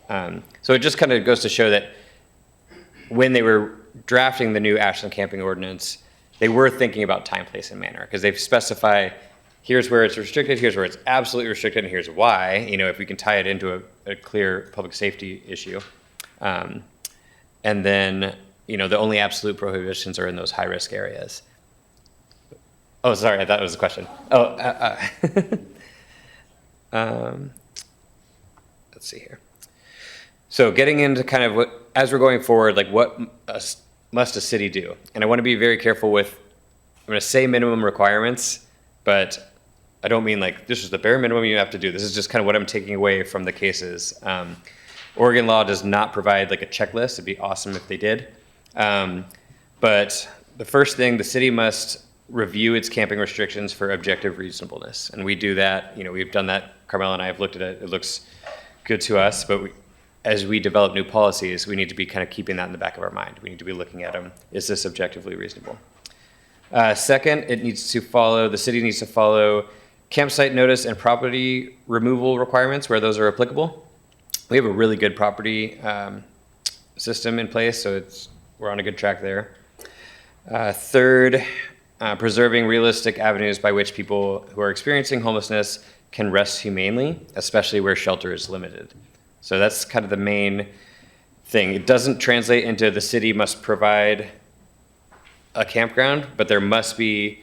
So it just kind of goes to show that when they were drafting the new Ashland camping ordinance, they were thinking about time, place, and manner, because they specify here's where it's restricted, here's where it's absolutely restricted, and here's why, if we can tie it into a clear public safety issue. And then, the only absolute prohibitions are in those high-risk areas. Oh, sorry, I thought it was a question. Let's see here. So getting into kind of what, as we're going forward, like what must a city do? And I want to be very careful with, I'm going to say minimum requirements, but I don't mean like this is the bare minimum you have to do. This is just kind of what I'm taking away from the cases. Oregon law does not provide like a checklist. It'd be awesome if they did. But the first thing, the city must review its camping restrictions for objective reasonableness. And we do that. We've done that. Carmela and I have looked at it. It looks good to us. But as we develop new policies, we need to be kind of keeping that in the back of our mind. We need to be looking at them. Is this objectively reasonable? Second, the city needs to follow campsite notice and property removal requirements where those are applicable. We have a really good property system in place, so we're on a good track there. Third, preserving realistic avenues by which people who are experiencing homelessness can rest humanely, especially where shelter is limited. So that's kind of the main thing. It doesn't translate into the city must provide a campground, but there must be,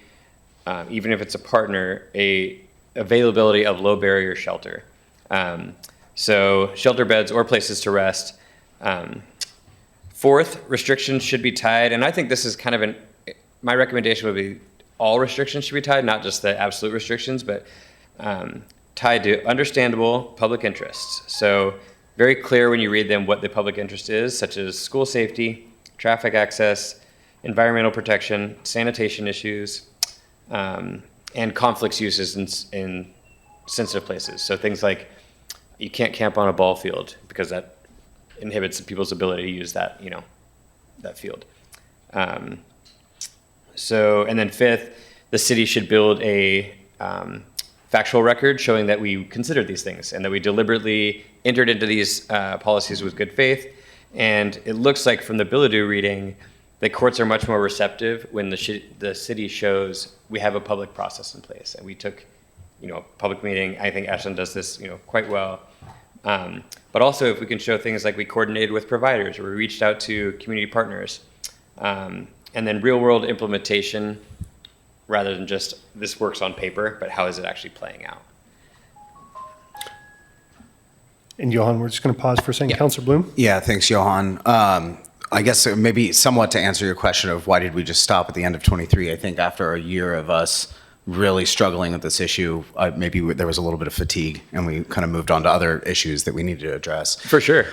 even if it's a partner, a availability of low barrier shelter. So shelter beds or places to rest. Fourth, restrictions should be tied, and I think this is kind of my recommendation would be all restrictions should be tied, not just the absolute restrictions, but tied to understandable public interests. So very clear when you read them what the public interest is, such as school safety, traffic access, environmental protection, sanitation issues, and conflicts uses in sensitive places. So things like you can't camp on a ball field because that inhibits people's ability to use that, that field. And then fifth, the city should build a factual record showing that we considered these things and that we deliberately entered into these policies with good faith. And it looks like from the Bilodeau reading, the courts are much more receptive when the city shows we have a public process in place. And we took, a public meeting. I think Ashland does this, quite well. But also if we can show things like we coordinated with providers or we reached out to community partners. And then real world implementation, rather than just this works on paper, but how is it actually playing out? And Johan, we're just going to pause for a second. Yeah. Councilor Bloom? Yeah, thanks, Johan. I guess maybe somewhat to answer your question of why did we just stop at the end of 23, I think after a year of us really struggling with this issue, maybe there was a little bit of fatigue and we kind of moved on to other issues that we needed to address. For sure.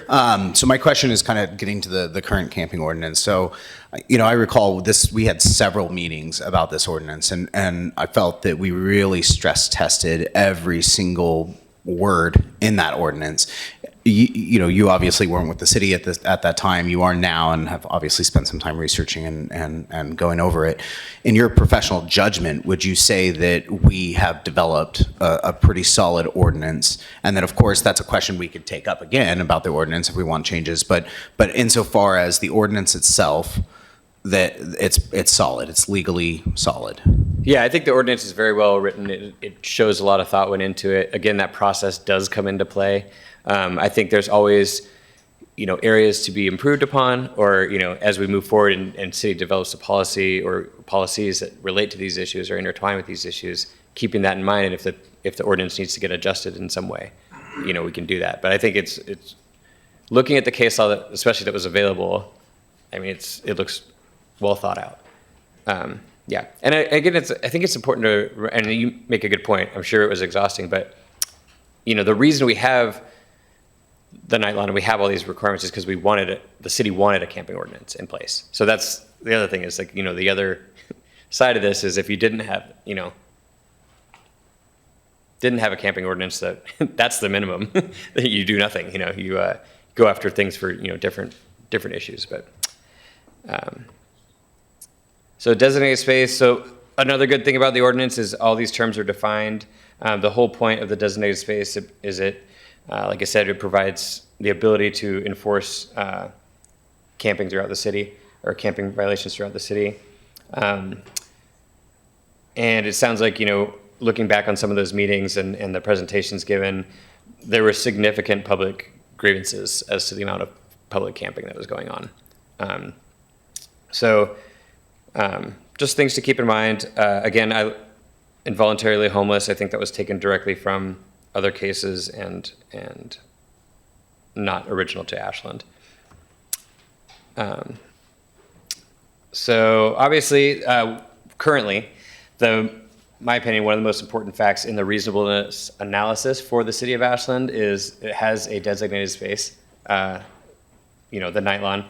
So my question is kind of getting to the current camping ordinance. So, I recall we had several meetings about this ordinance and I felt that we really stress tested every single word in that ordinance. You obviously weren't with the city at that time. You are now and have obviously spent some time researching and going over it. In your professional judgment, would you say that we have developed a pretty solid ordinance? And then, of course, that's a question we could take up again about the ordinance if we want changes. But insofar as the ordinance itself, that it's solid, it's legally solid. Yeah, I think the ordinance is very well written. It shows a lot of thought went into it. Again, that process does come into play. I think there's always, areas to be improved upon, or, as we move forward and city develops a policy or policies that relate to these issues or intertwine with these issues, keeping that in mind. And if the ordinance needs to get adjusted in some way, we can do that. But I think it's looking at the case law, especially that was available. I mean, it looks well thought out. Yeah, and again, I think it's important to, and you make a good point. I'm sure it was exhausting, but the reason we have the night law and we have all these requirements is because the city wanted a camping ordinance in place. So that's the other thing is like, the other side of this is if you didn't have a camping ordinance, that's the minimum. That you do nothing. You go after things for different issues, but. So designated space. So another good thing about the ordinance is all these terms are defined. The whole point of the designated space is it Like I said, it provides the ability to enforce camping throughout the city, or camping violations throughout the city. And it sounds like, looking back on some of those meetings and the presentations given, there were significant public grievances as to the amount of public camping that was going on. Just things to keep in mind. Again, involuntarily homeless, I think that was taken directly from other cases and not original to Ashland. So obviously, currently, my opinion, one of the most important facts in the reasonableness analysis for the city of Ashland is it has a designated space, the night lawn.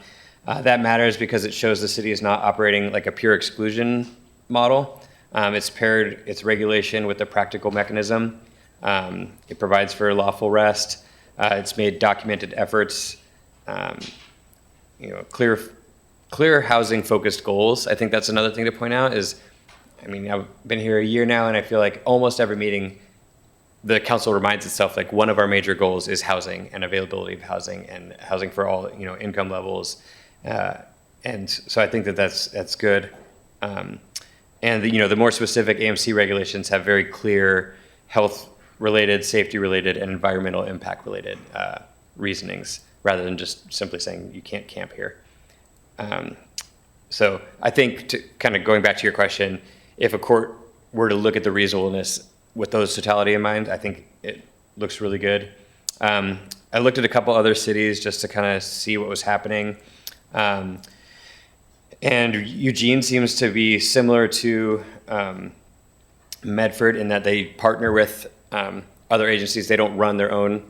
That matters because it shows the city is not operating like a pure exclusion model. It's paired its regulation with a practical mechanism. It provides for lawful rest. It's made documented efforts, clear housing focused goals. I think that's another thing to point out is, I've been here a year now, and I feel like almost every meeting, the council reminds itself like one of our major goals is housing and availability of housing and housing for all income levels, and so I think that's good. And the more specific AMC regulations have very clear health-related, safety-related, and environmental impact-related reasonings, rather than just simply saying you can't camp here. So I think, to kind of going back to your question, if a court were to look at the reasonableness with those totality in mind, I think it looks really good. I looked at a couple other cities just to kind of see what was happening. And Eugene seems to be similar to Medford in that they partner with other agencies. They don't run their own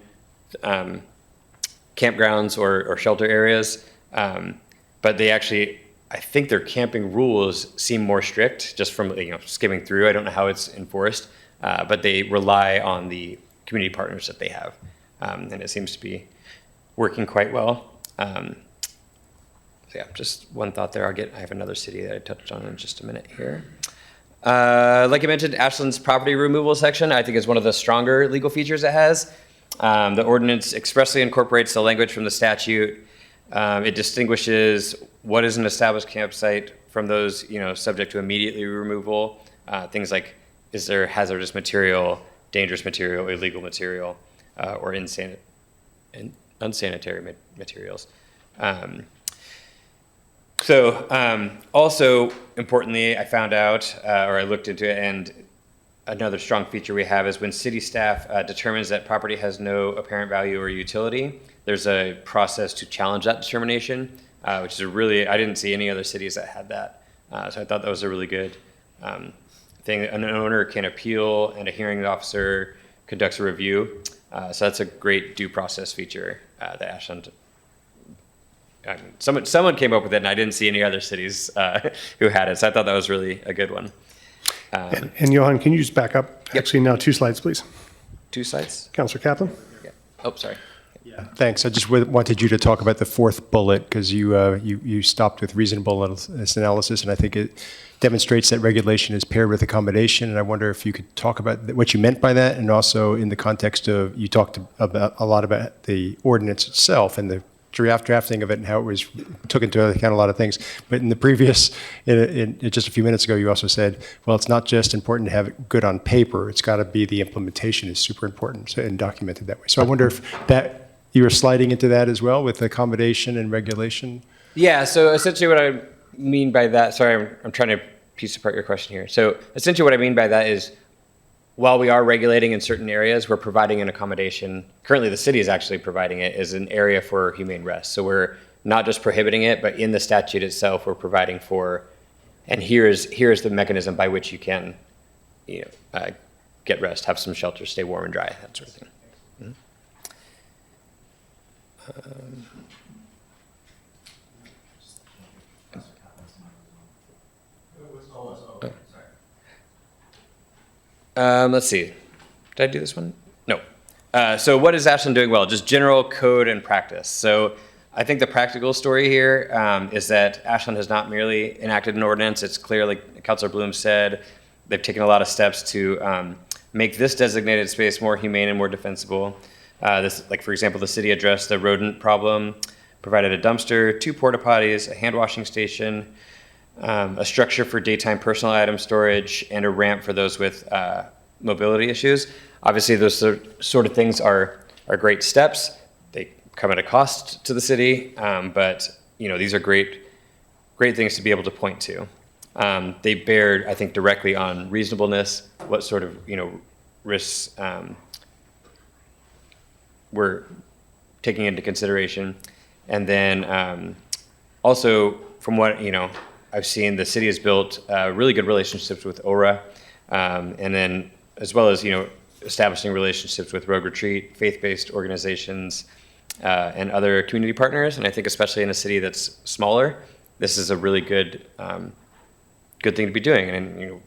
campgrounds or shelter areas, but they actually, I think their camping rules seem more strict just from skimming through. I don't know how it's enforced, but they rely on the community partners that they have, and it seems to be working quite well. So yeah, just one thought there. I have another city that I touched on in just a minute here. Like I mentioned, Ashland's property removal section, I think, is one of the stronger legal features it has. The ordinance expressly incorporates the language from the statute. It distinguishes what is an established campsite from those, subject to immediately removal. Things like, is there hazardous material, dangerous material, illegal material, or unsanitary materials. Also importantly, I found out, or I looked into it, and another strong feature we have is when city staff determines that property has no apparent value or utility, there's a process to challenge that determination, which is I didn't see any other cities that had that. So I thought that was a really good thing. An owner can appeal, and a hearing officer conducts a review. So that's a great due process feature that Ashland. Someone came up with it, and I didn't see any other cities who had it. So I thought that was really a good one. And Johan, can you just back up? Yep. Actually, now 2 slides, please. 2 slides? Councilor Kaplan? Yeah. Oh, sorry. Yeah, thanks. I just wanted you to talk about the 4th bullet because you stopped with reasonableness analysis, and I think it demonstrates that regulation is paired with accommodation. And I wonder if you could talk about what you meant by that, and also in the context of you talked about a lot about the ordinance itself and the drafting of it and how it took into account a lot of things. But in the previous, just a few minutes ago, you also said, well, it's not just important to have it good on paper. It's got to be the implementation is super important and documented that way. So I wonder if that you were sliding into that as well with accommodation and regulation. Yeah. So essentially, what I mean by that, sorry, I'm trying to piece apart your question here. So essentially, what I mean by that is, while we are regulating in certain areas, we're providing an accommodation. Currently, the city is actually providing it as an area for humane rest. So we're not just prohibiting it, but in the statute itself, we're providing for, and here's the mechanism by which you can, get rest, have some shelter, stay warm and dry, that sort of thing. Let's see. Did I do this one? No. So what is Ashland doing well? Just general code and practice. So I think the practical story here is that Ashland has not merely enacted an ordinance. It's clear, like Councilor Bloom said, they've taken a lot of steps to make this designated space more humane and more defensible. Like for example, the city addressed the rodent problem, provided a dumpster, 2 porta potties, a hand washing station, a structure for daytime personal item storage, and a ramp for those with mobility issues. Obviously, those sort of things are great steps. They come at a cost to the city, but these are great things to be able to point to. They bear, I think, directly on reasonableness, what sort of risks we're taking into consideration, and then also from what I've seen, the city has built really good relationships with ORA, and then as well as establishing relationships with Rogue Retreat, faith-based organizations, and other community partners. And I think especially in a city that's smaller, this is a really good thing to be doing. And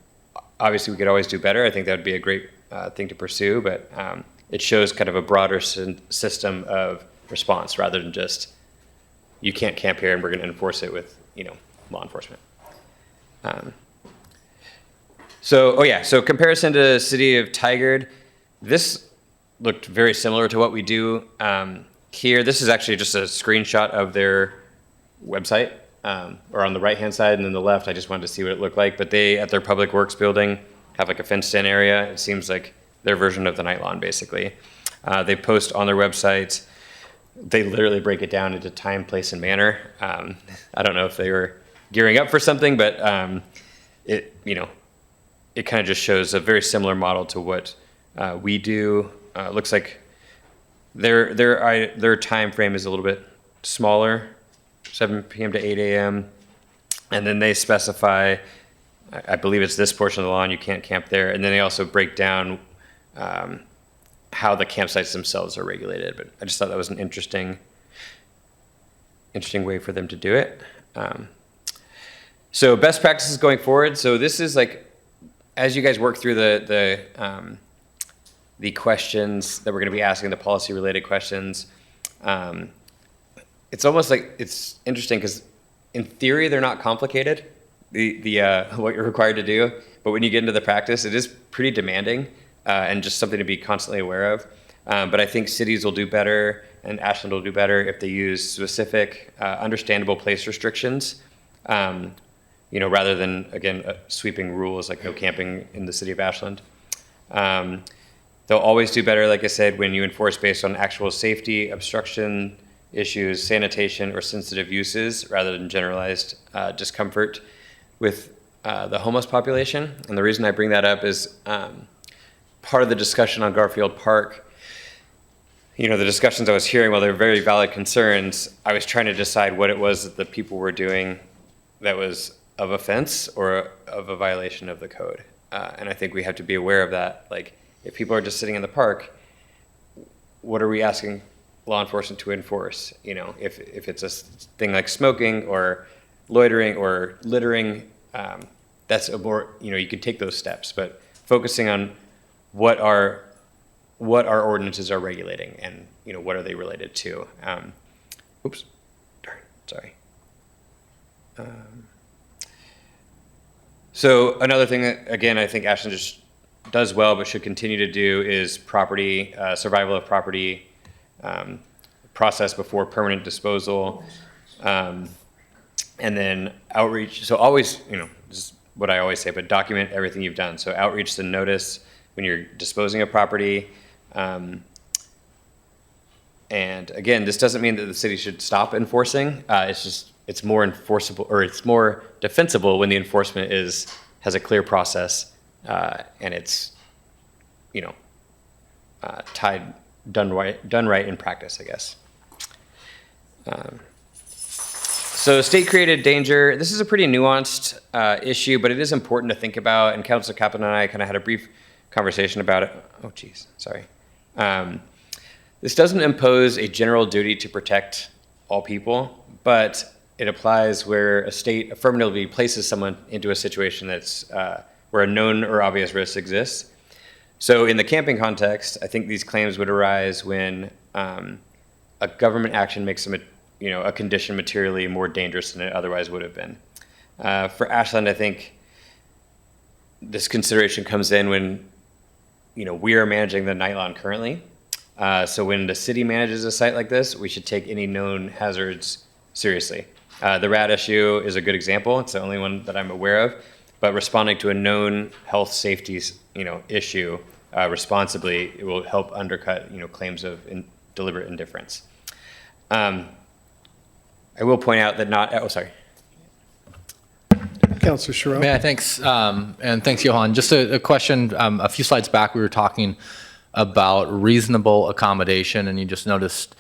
obviously we could always do better. I think that would be a great thing to pursue, but it shows kind of a broader system of response rather than just you can't camp here and we're going to enforce it with law enforcement. So comparison to City of Tigard, this looked very similar to what we do here. This is actually just a screenshot of their website, or on the right-hand side, and then the left, I just wanted to see what it looked like. But they, at their Public Works building, have like a fenced-in area. It seems like their version of the night lawn, basically. They post on their website. They literally break it down into time, place, and manner. I don't know if they were gearing up for something, but it kind of just shows a very similar model to what we do. Looks like their time frame is a little bit smaller, 7 p.m. to 8 a.m. And then they specify, I believe it's this portion of the lawn, you can't camp there. And then they also break down how the campsites themselves are regulated. But I just thought that was an interesting way for them to do it. So best practices going forward. So this is like, as you guys work through the questions that we're going to be asking, the policy-related questions, it's almost like it's interesting because in theory they're not complicated, the what you're required to do, but when you get into the practice, it is pretty demanding and just something to be constantly aware of. But I think cities will do better and Ashland will do better if they use specific, understandable place restrictions. Rather than, again, sweeping rules like no camping in the city of Ashland. They'll always do better, like I said, when you enforce based on actual safety, obstruction issues, sanitation, or sensitive uses, rather than generalized discomfort with the homeless population. And the reason I bring that up is part of the discussion on Garfield Park, the discussions I was hearing, while they're very valid concerns, I was trying to decide what it was that the people were doing that was of offense or of a violation of the code. And I think we have to be aware of that. Like, if people are just sitting in the park, what are we asking law enforcement to enforce? If it's a thing like smoking or loitering or littering, that's a more, you can take those steps, but focusing on what our ordinances are regulating and, what are they related to? Oops, darn, sorry. So another thing that, again, I think Ashland just does well but should continue to do is property, survival of property, process before permanent disposal, and then outreach. So always, this is what I always say, but document everything you've done. So outreach to notice when you're disposing of property. And again, this doesn't mean that the city should stop enforcing. It's more enforceable, or it's more defensible when the enforcement has a clear process, and it's done right in practice, I guess. So state-created danger, this is a pretty nuanced issue, but it is important to think about, and Councilor Kaplan and I kind of had a brief conversation about it. Oh, geez, sorry. This doesn't impose a general duty to protect all people, but it applies where a state affirmatively places someone into a situation that's where a known or obvious risk exists. So in the camping context, I think these claims would arise when a government action makes a condition materially more dangerous than it otherwise would have been. For Ashland, I think this consideration comes in when we are managing the night lawn currently, So when the city manages a site like this, we should take any known hazards seriously. The rat issue is a good example. It's the only one that I'm aware of. But responding to a known health safety, issue responsibly, it will help undercut, claims of deliberate indifference. I will point out that sorry. Councilor Sherrill. Yeah, thanks. And thanks, Johan. Just a question. A few slides back, we were talking about reasonable accommodation, and you just noticed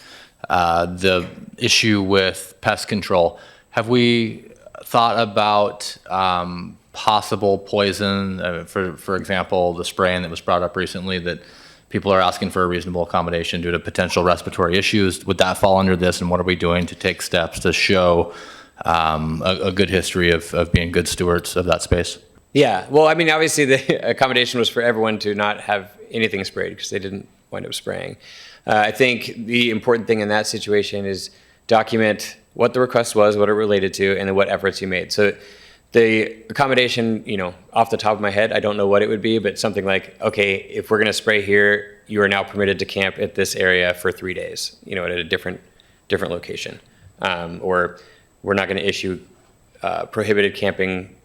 the issue with pest control. Have we thought about possible poison, for example, the spraying that was brought up recently that people are asking for a reasonable accommodation due to potential respiratory issues? Would that fall under this, and what are we doing to take steps to show a good history of being good stewards of that space? Yeah, well, I mean, obviously the accommodation was for everyone to not have anything sprayed because they didn't wind up spraying. I think the important thing in that situation is document what the request was, what it related to, and then what efforts you made. So the accommodation, off the top of my head, I don't know what it would be, but something like, okay, if we're going to spray here, you are now permitted to camp at this area for 3 days, at a different location. Or we're not going to issue prohibited camping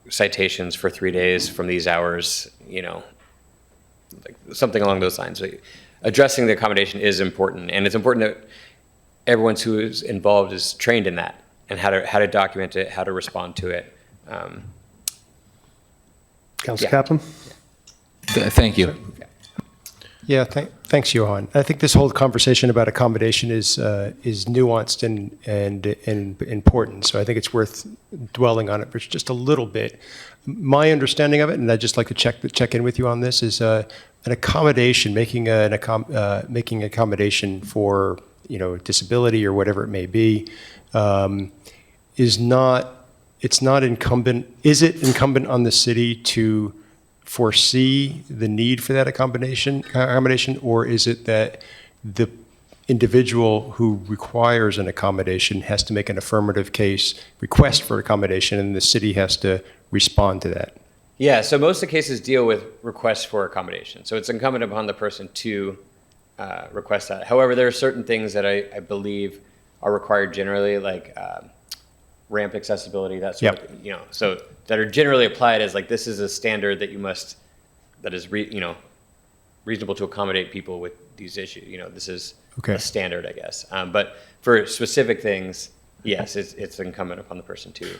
citations for 3 days from these hours, like something along those lines. So addressing the accommodation is important, and it's important that everyone who is involved is trained in that and how to document it, how to respond to it. Councilor Yeah. Kaplan. Thank you. Yeah, thanks, Johan. I think this whole conversation about accommodation is nuanced and important. So I think it's worth dwelling on it for just a little bit. My understanding of it, and I'd just like to check in with you on this, is an accommodation, making accommodation for disability or whatever it may be, is not incumbent. Is it incumbent on the city to foresee the need for that accommodation, or is it that the individual who requires an accommodation has to make an affirmative case request for accommodation, and the city has to respond to that? Yeah, so most of the cases deal with requests for accommodation. So it's incumbent upon the person to request that. However, there are certain things that I believe are required generally, like ramp accessibility, that sort of thing, so that are generally applied as like, this is a standard that that is reasonable to accommodate people with these issues. This is a standard, I guess. But for specific things, yes, it's incumbent upon the person to.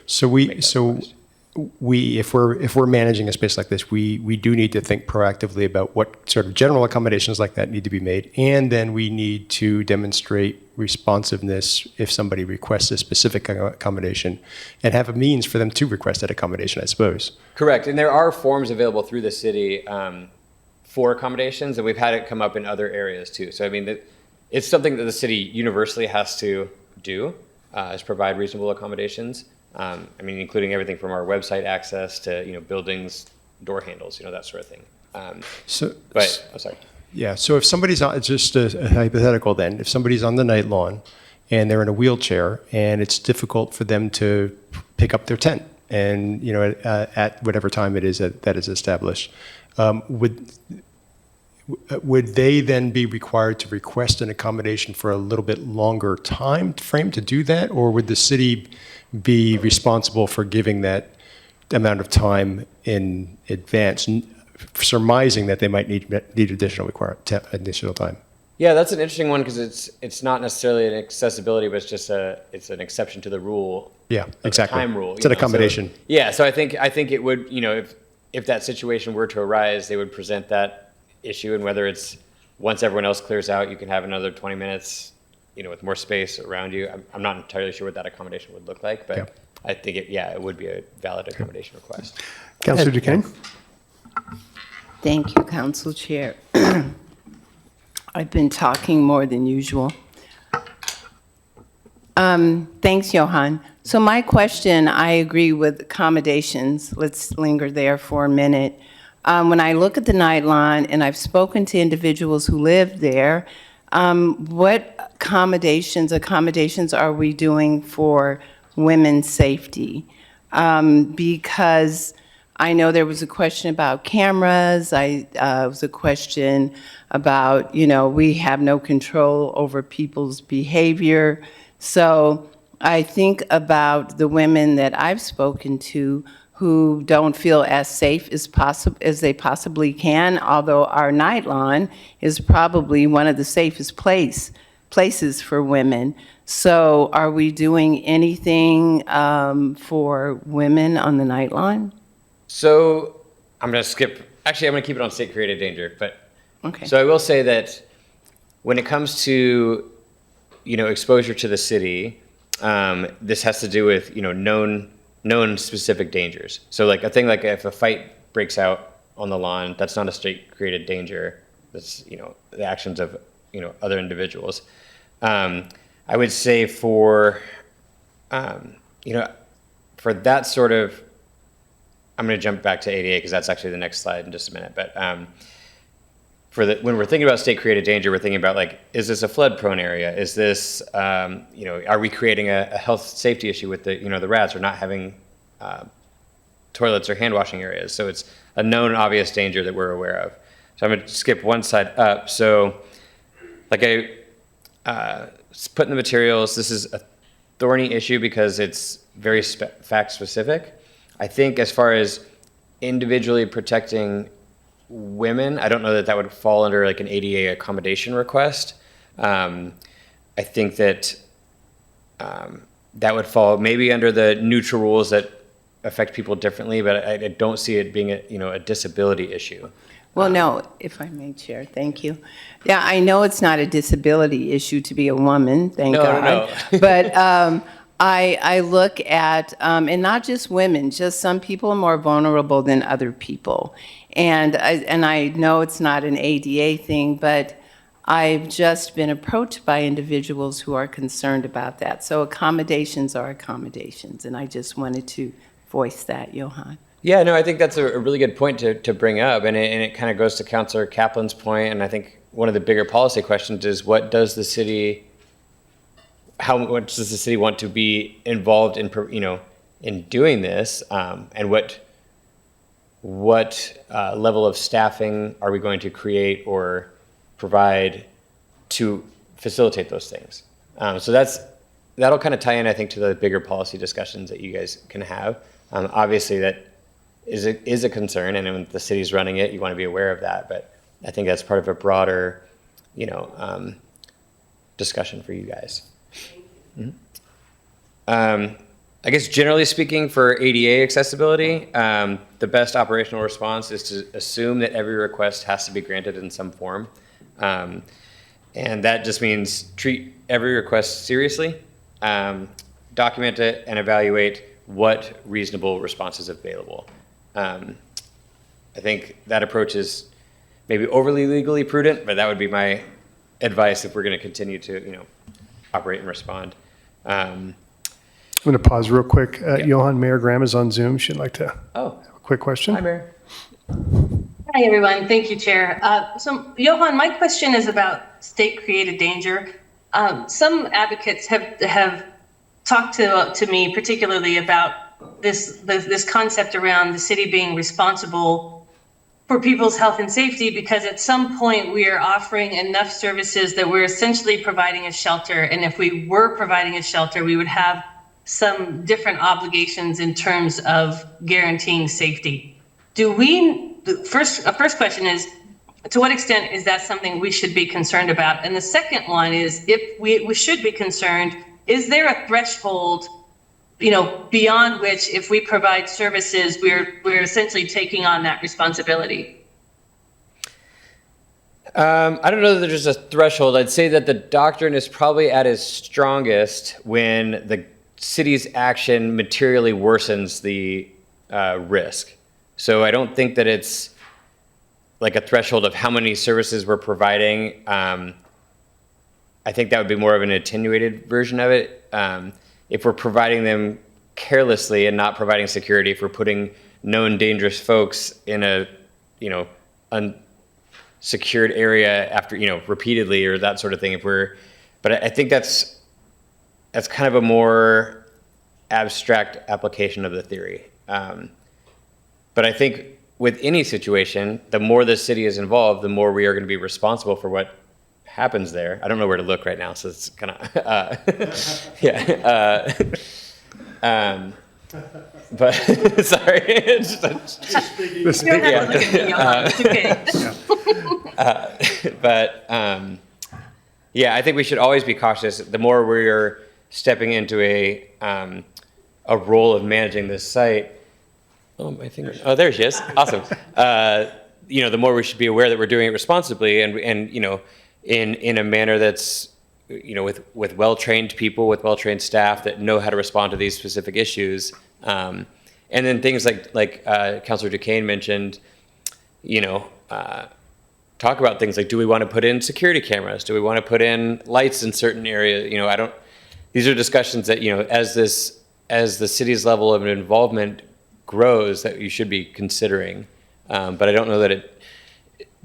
If we're managing a space like this, we do need to think proactively about what sort of general accommodations like that need to be made, and then we need to demonstrate responsiveness if somebody requests a specific accommodation, and have a means for them to request that accommodation, I suppose. Correct, and there are forms available through the city for accommodations, and we've had it come up in other areas too. So I mean, it's something that the city universally has to do, is provide reasonable accommodations. Including everything from our website access to, buildings, door handles, that sort of thing. Sorry. Yeah, so if somebody's on, it's just a hypothetical then, if somebody's on the night lawn and they're in a wheelchair and it's difficult for them to pick up their tent and, at whatever time it is that is established, would they then be required to request an accommodation for a little bit longer time frame to do that? Or would the city be responsible for giving that amount of time in advance, surmising that they might need additional time? Yeah, that's an interesting one because it's not necessarily an accessibility, but it's an exception to the rule. Yeah, exactly. Time rule. It's an accommodation. So I think it would, if that situation were to arise, they would present that issue, and whether it's once everyone else clears out, you can have another 20 minutes, with more space around you. I'm not entirely sure what that accommodation would look like, but I think it would be a valid accommodation request. Councilor Duquesne. Thank you, Council Chair. I've been talking more than usual. Thanks, Johan. So my question, I agree with accommodations. Let's linger there for a minute. When I look at the Nightline, and I've spoken to individuals who live there, what accommodations are we doing for women's safety? Because I know there was a question about cameras. Was a question about, we have no control over people's behavior. So I think about the women that I've spoken to who don't feel as safe as they possibly can, although our Nightlawn is probably one of the safest places for women. So are we doing anything for women on the Nightlawn? So I'm going to skip, actually, I'm going to keep it on state created danger, but, Okay. so I will say that when it comes to, exposure to the city, this has to do with, known specific dangers. So like a thing like if a fight breaks out on the lawn, that's not a state created danger. That's, the actions of, other individuals. I would say for that sort of, I'm going to jump back to ADA because that's actually the next slide in just a minute. But when we're thinking about state created danger, we're thinking about like, is this a flood prone area? Is this, are we creating a health safety issue with the rats or not having toilets or hand washing areas? So it's a known obvious danger that we're aware of. So I'm going to skip one slide up. So like I put in the materials, this is a thorny issue because it's very fact specific. I think as far as individually protecting women, I don't know that that would fall under like an ADA accommodation request. I think that that would fall maybe under the neutral rules that affect people differently, but I don't see it being a disability issue. Well, no, if I may, Chair, thank you. Yeah, I know it's not a disability issue to be a woman, thank God. No. But I look at, and not just women, just some people are more vulnerable than other people. And I know it's not an ADA thing, but I've just been approached by individuals who are concerned about that. So accommodations are accommodations, and I just wanted to voice that, Johan. Yeah, no, I think that's a really good point to bring up, and it kind of goes to Councilor Kaplan's point, and I think one of the bigger policy questions is how much does the city want to be involved in doing this, and what level of staffing are we going to create or provide to facilitate those things? So that'll kind of tie in, I think, to the bigger policy discussions that you guys can have. Obviously, that is a concern, and when the city's running it, you want to be aware of that. But I think that's part of a broader, discussion for you guys. Mm-hmm. I guess generally speaking, for ADA accessibility, the best operational response is to assume that every request has to be granted in some form, and that just means treat every request seriously, document it, and evaluate what reasonable response is available. I think that approach is maybe overly legally prudent, but that would be my advice if we're going to continue to, operate and respond. I'm going to pause real quick. Johan, Mayor Graham is on Zoom. She'd like to Oh, have a quick question. hi, Mayor. Hi, everyone. Thank you, Chair. So, Johan, my question is about state-created danger. Some advocates have talked to me particularly about this concept around the city being responsible for people's health and safety, because at some point we are offering enough services that we're essentially providing a shelter. And if we were providing a shelter, we would have some different obligations in terms of guaranteeing safety. First question is, to what extent is that something we should be concerned about? And the second one is, if we should be concerned, is there a threshold, beyond which, if we provide services, we're essentially taking on that responsibility? I don't know that there's a threshold. I'd say that the doctrine is probably at its strongest when the city's action materially worsens the risk. So I don't think that it's like a threshold of how many services we're providing. I think that would be more of an attenuated version of it. If we're providing them carelessly and not providing security, if we're putting known dangerous folks in a, unsecured area after, repeatedly or that sort of thing, but I think that's kind of a more abstract application of the theory. But I think with any situation, the more the city is involved, the more we are going to be responsible for what happens there. I don't know where to look right now, so it's kind of, yeah. But sorry. You don't have to look at me, Johan. It's okay. But yeah, I think we should always be cautious. The more we're stepping into a role of managing this site. Oh, my finger. Oh, there she is. Awesome. The more we should be aware that we're doing it responsibly and in a manner that's with well-trained people, with well-trained staff that know how to respond to these specific issues. And then things like Councilor Duquesne mentioned, talk about things like, do we want to put in security cameras? Do we want to put in lights in certain areas? These are discussions that, as the city's level of involvement grows, that you should be considering. But I don't know that it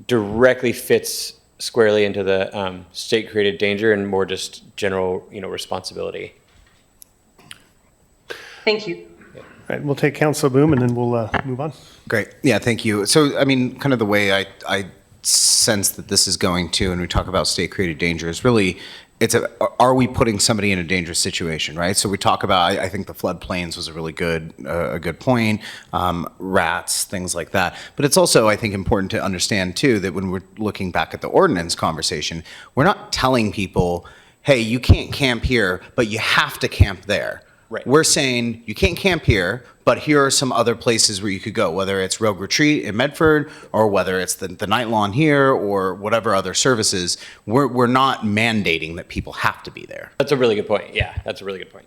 directly fits squarely into the state-created danger and more just general, responsibility. Thank you. All right, we'll take Councilor Boom and then we'll move on. Great. Yeah, thank you. So, I mean, kind of the way I sense that this is going to, and we talk about state-created danger, is really, are we putting somebody in a dangerous situation, right? So we talk about, I think the floodplains was a really good point, rats, things like that. But it's also, I think, important to understand, too, that when we're looking back at the ordinance conversation, we're not telling people, hey, you can't camp here, but you have to camp there. Right. We're saying you can't camp here, but here are some other places where you could go, whether it's Rogue Retreat in Medford or whether it's the Night Lawn here or whatever other services. We're not mandating that people have to be there. That's a really good point. Yeah, that's a really good point.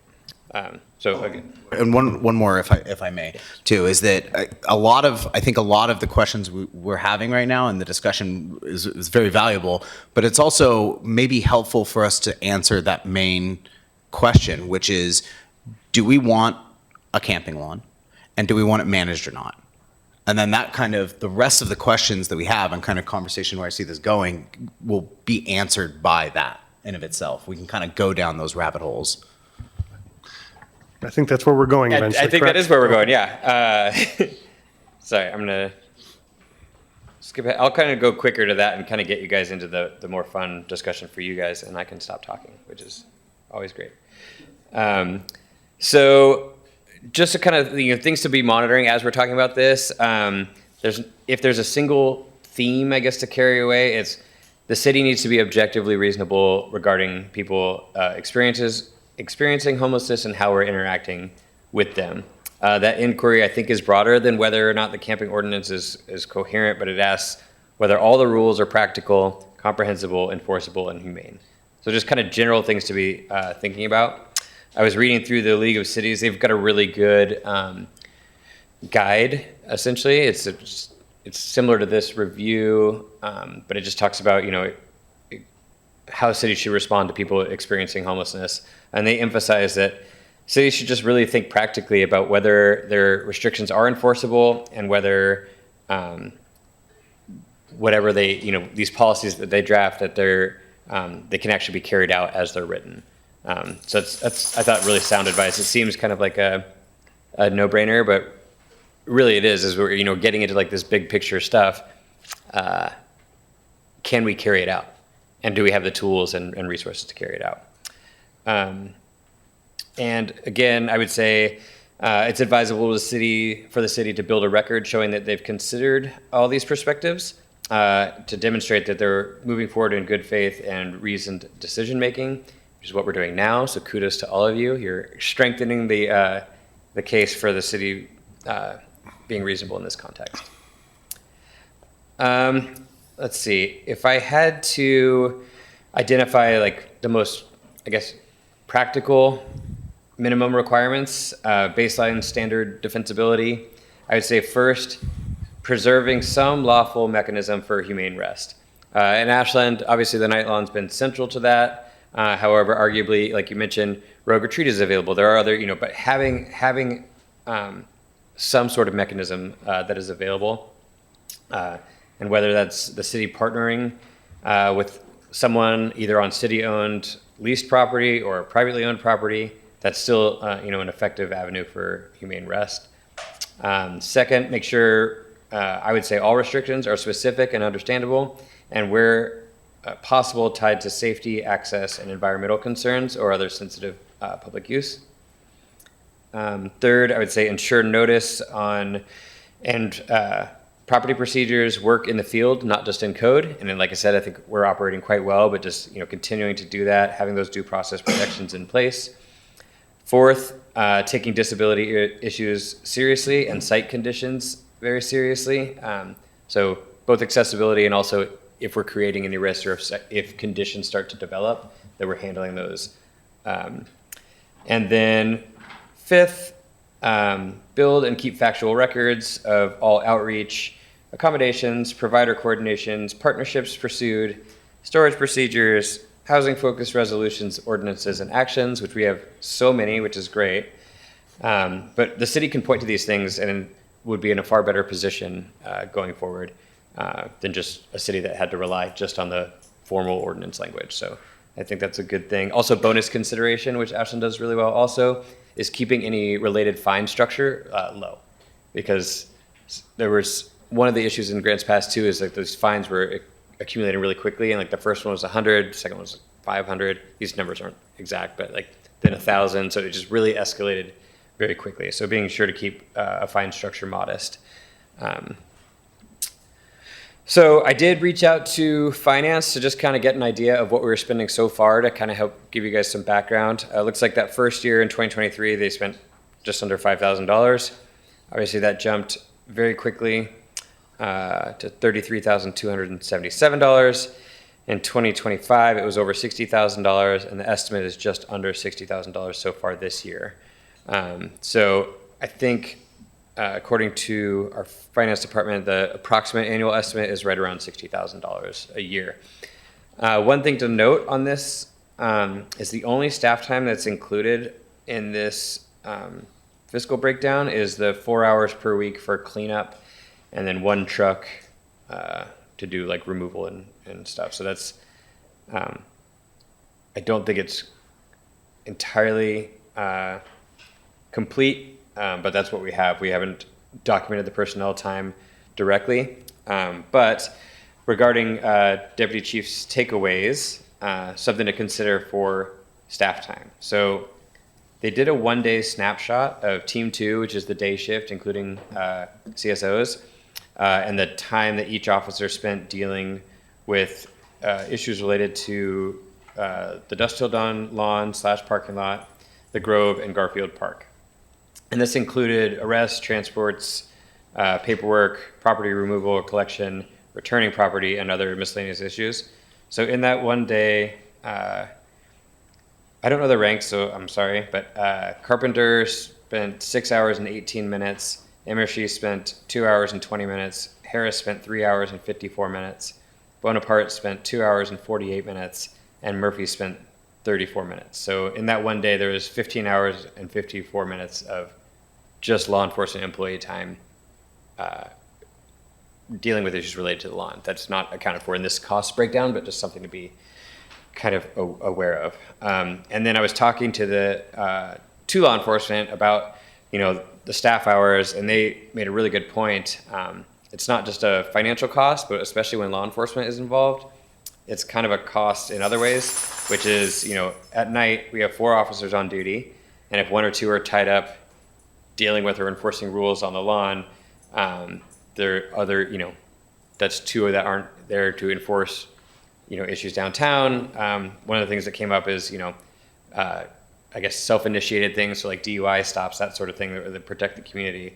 Okay. And one more, if I may, too, is that I think a lot of the questions we're having right now and the discussion is very valuable, but it's also maybe helpful for us to answer that main question, which is, do we want a camping lawn, and do we want it managed or not? And then that kind of, the rest of the questions that we have and kind of conversation where I see this going will be answered by that in of itself. We can kind of go down those rabbit holes. I think that's where we're going eventually. I think correct? that is where we're going, yeah. Sorry, I'm going to skip it. I'll kind of go quicker to that and kind of get you guys into the more fun discussion for you guys, and I can stop talking, which is always great. So just to kind of, things to be monitoring as we're talking about this, if there's a single theme, I guess, to carry away, it's the city needs to be objectively reasonable regarding people experiencing homelessness and how we're interacting with them. That inquiry, I think, is broader than whether or not the camping ordinance is coherent, but it asks whether all the rules are practical, comprehensible, enforceable, and humane. So just kind of general things to be thinking about. I was reading through the League of Cities. They've got a really good guide, essentially. It's similar to this review, but it just talks about, how cities should respond to people experiencing homelessness. And they emphasize that cities should just really think practically about whether their restrictions are enforceable and whether whatever these policies that they draft, that they can actually be carried out as they're written. So that's I thought really sound advice. It seems kind of like a no-brainer, but really it is, as we're getting into like this big picture stuff. Can we carry it out, and do we have the tools and resources to carry it out? And again, I would say it's advisable for the city to build a record showing that they've considered all these perspectives to demonstrate that they're moving forward in good faith and reasoned decision making. Which is what we're doing now. So kudos to all of you. You're strengthening the case for the city being reasonable in this context. Let's see. If I had to identify like the most, I guess, practical minimum requirements, baseline standard defensibility, I would say first, preserving some lawful mechanism for humane rest. In Ashland, obviously the Night Lawn's been central to that. However, arguably, like you mentioned, Rogue Retreat is available. There are other, but having some sort of mechanism that is available, and whether that's the city partnering with someone either on city-owned leased property or privately owned property, that's still, an effective avenue for humane rest. Second, make sure, I would say all restrictions are specific and understandable, and where possible tied to safety, access, and environmental concerns or other sensitive public use. Third, I would say ensure notice on and property procedures work in the field, not just in code. And then, like I said, I think we're operating quite well, but just continuing to do that, having those due process protections in place. Fourth, taking disability issues seriously and site conditions very seriously. So both accessibility and also if we're creating any risks or if conditions start to develop, that we're handling those. And then fifth, build and keep factual records of all outreach, accommodations, provider coordinations, partnerships pursued, storage procedures, housing-focused resolutions, ordinances, and actions, which we have so many, which is great. But the city can point to these things and would be in a far better position going forward than just a city that had to rely just on the formal ordinance language. So I think that's a good thing. Also, bonus consideration, which Ashland does really well also, is keeping any related fine structure low. Because there was one of the issues in Grants Pass too is like those fines were accumulating really quickly, and like the first one was 100, the second one was 500. These numbers aren't exact, but like then 1,000. So it just really escalated very quickly. So being sure to keep a fine structure modest. So I did reach out to finance to just kind of get an idea of what we were spending so far to kind of help give you guys some background. Looks like that first year in 2023, they spent just under $5,000. Obviously that jumped very quickly to $33,277. In 2025, it was over $60,000, and the estimate is just under $60,000 so far this year. So I think according to our finance department, the approximate annual estimate is right around $60,000 a year. One thing to note on this is the only staff time that's included in this fiscal breakdown is the 4 hours per week for cleanup and then one truck to do like removal and stuff. So that's, I don't think it's entirely complete, but that's what we have. We haven't documented the personnel time directly. But regarding Deputy Chief's takeaways, something to consider for staff time. So they did a 1-day snapshot of Team 2, which is the day shift, including CSOs, and the time that each officer spent dealing with issues related to the Dust Till Dawn lawn / parking lot, the Grove, and Garfield Park. And this included arrests, transports, paperwork, property removal or collection, returning property, and other miscellaneous issues. So in that 1 day, I don't know the ranks, so I'm sorry, but Carpenter spent 6 hours and 18 minutes. Emershey spent 2 hours and 20 minutes. Harris spent 3 hours and 54 minutes. Bonaparte spent 2 hours and 48 minutes. And Murphy spent 34 minutes. So in that 1 day, there was 15 hours and 54 minutes of just law enforcement employee time dealing with issues related to the lawn. That's not accounted for in this cost breakdown, but just something to be kind of aware of. And then I was talking to to law enforcement about, the staff hours, and they made a really good point. It's not just a financial cost, but especially when law enforcement is involved, it's kind of a cost in other ways, which is, at night we have 4 officers on duty, and if 1 or 2 are tied up dealing with or enforcing rules on the lawn, there are other, that's 2 that aren't there to enforce, issues downtown. One of the things that came up is, I guess self-initiated things, so like DUI stops, that sort of thing that protect the community.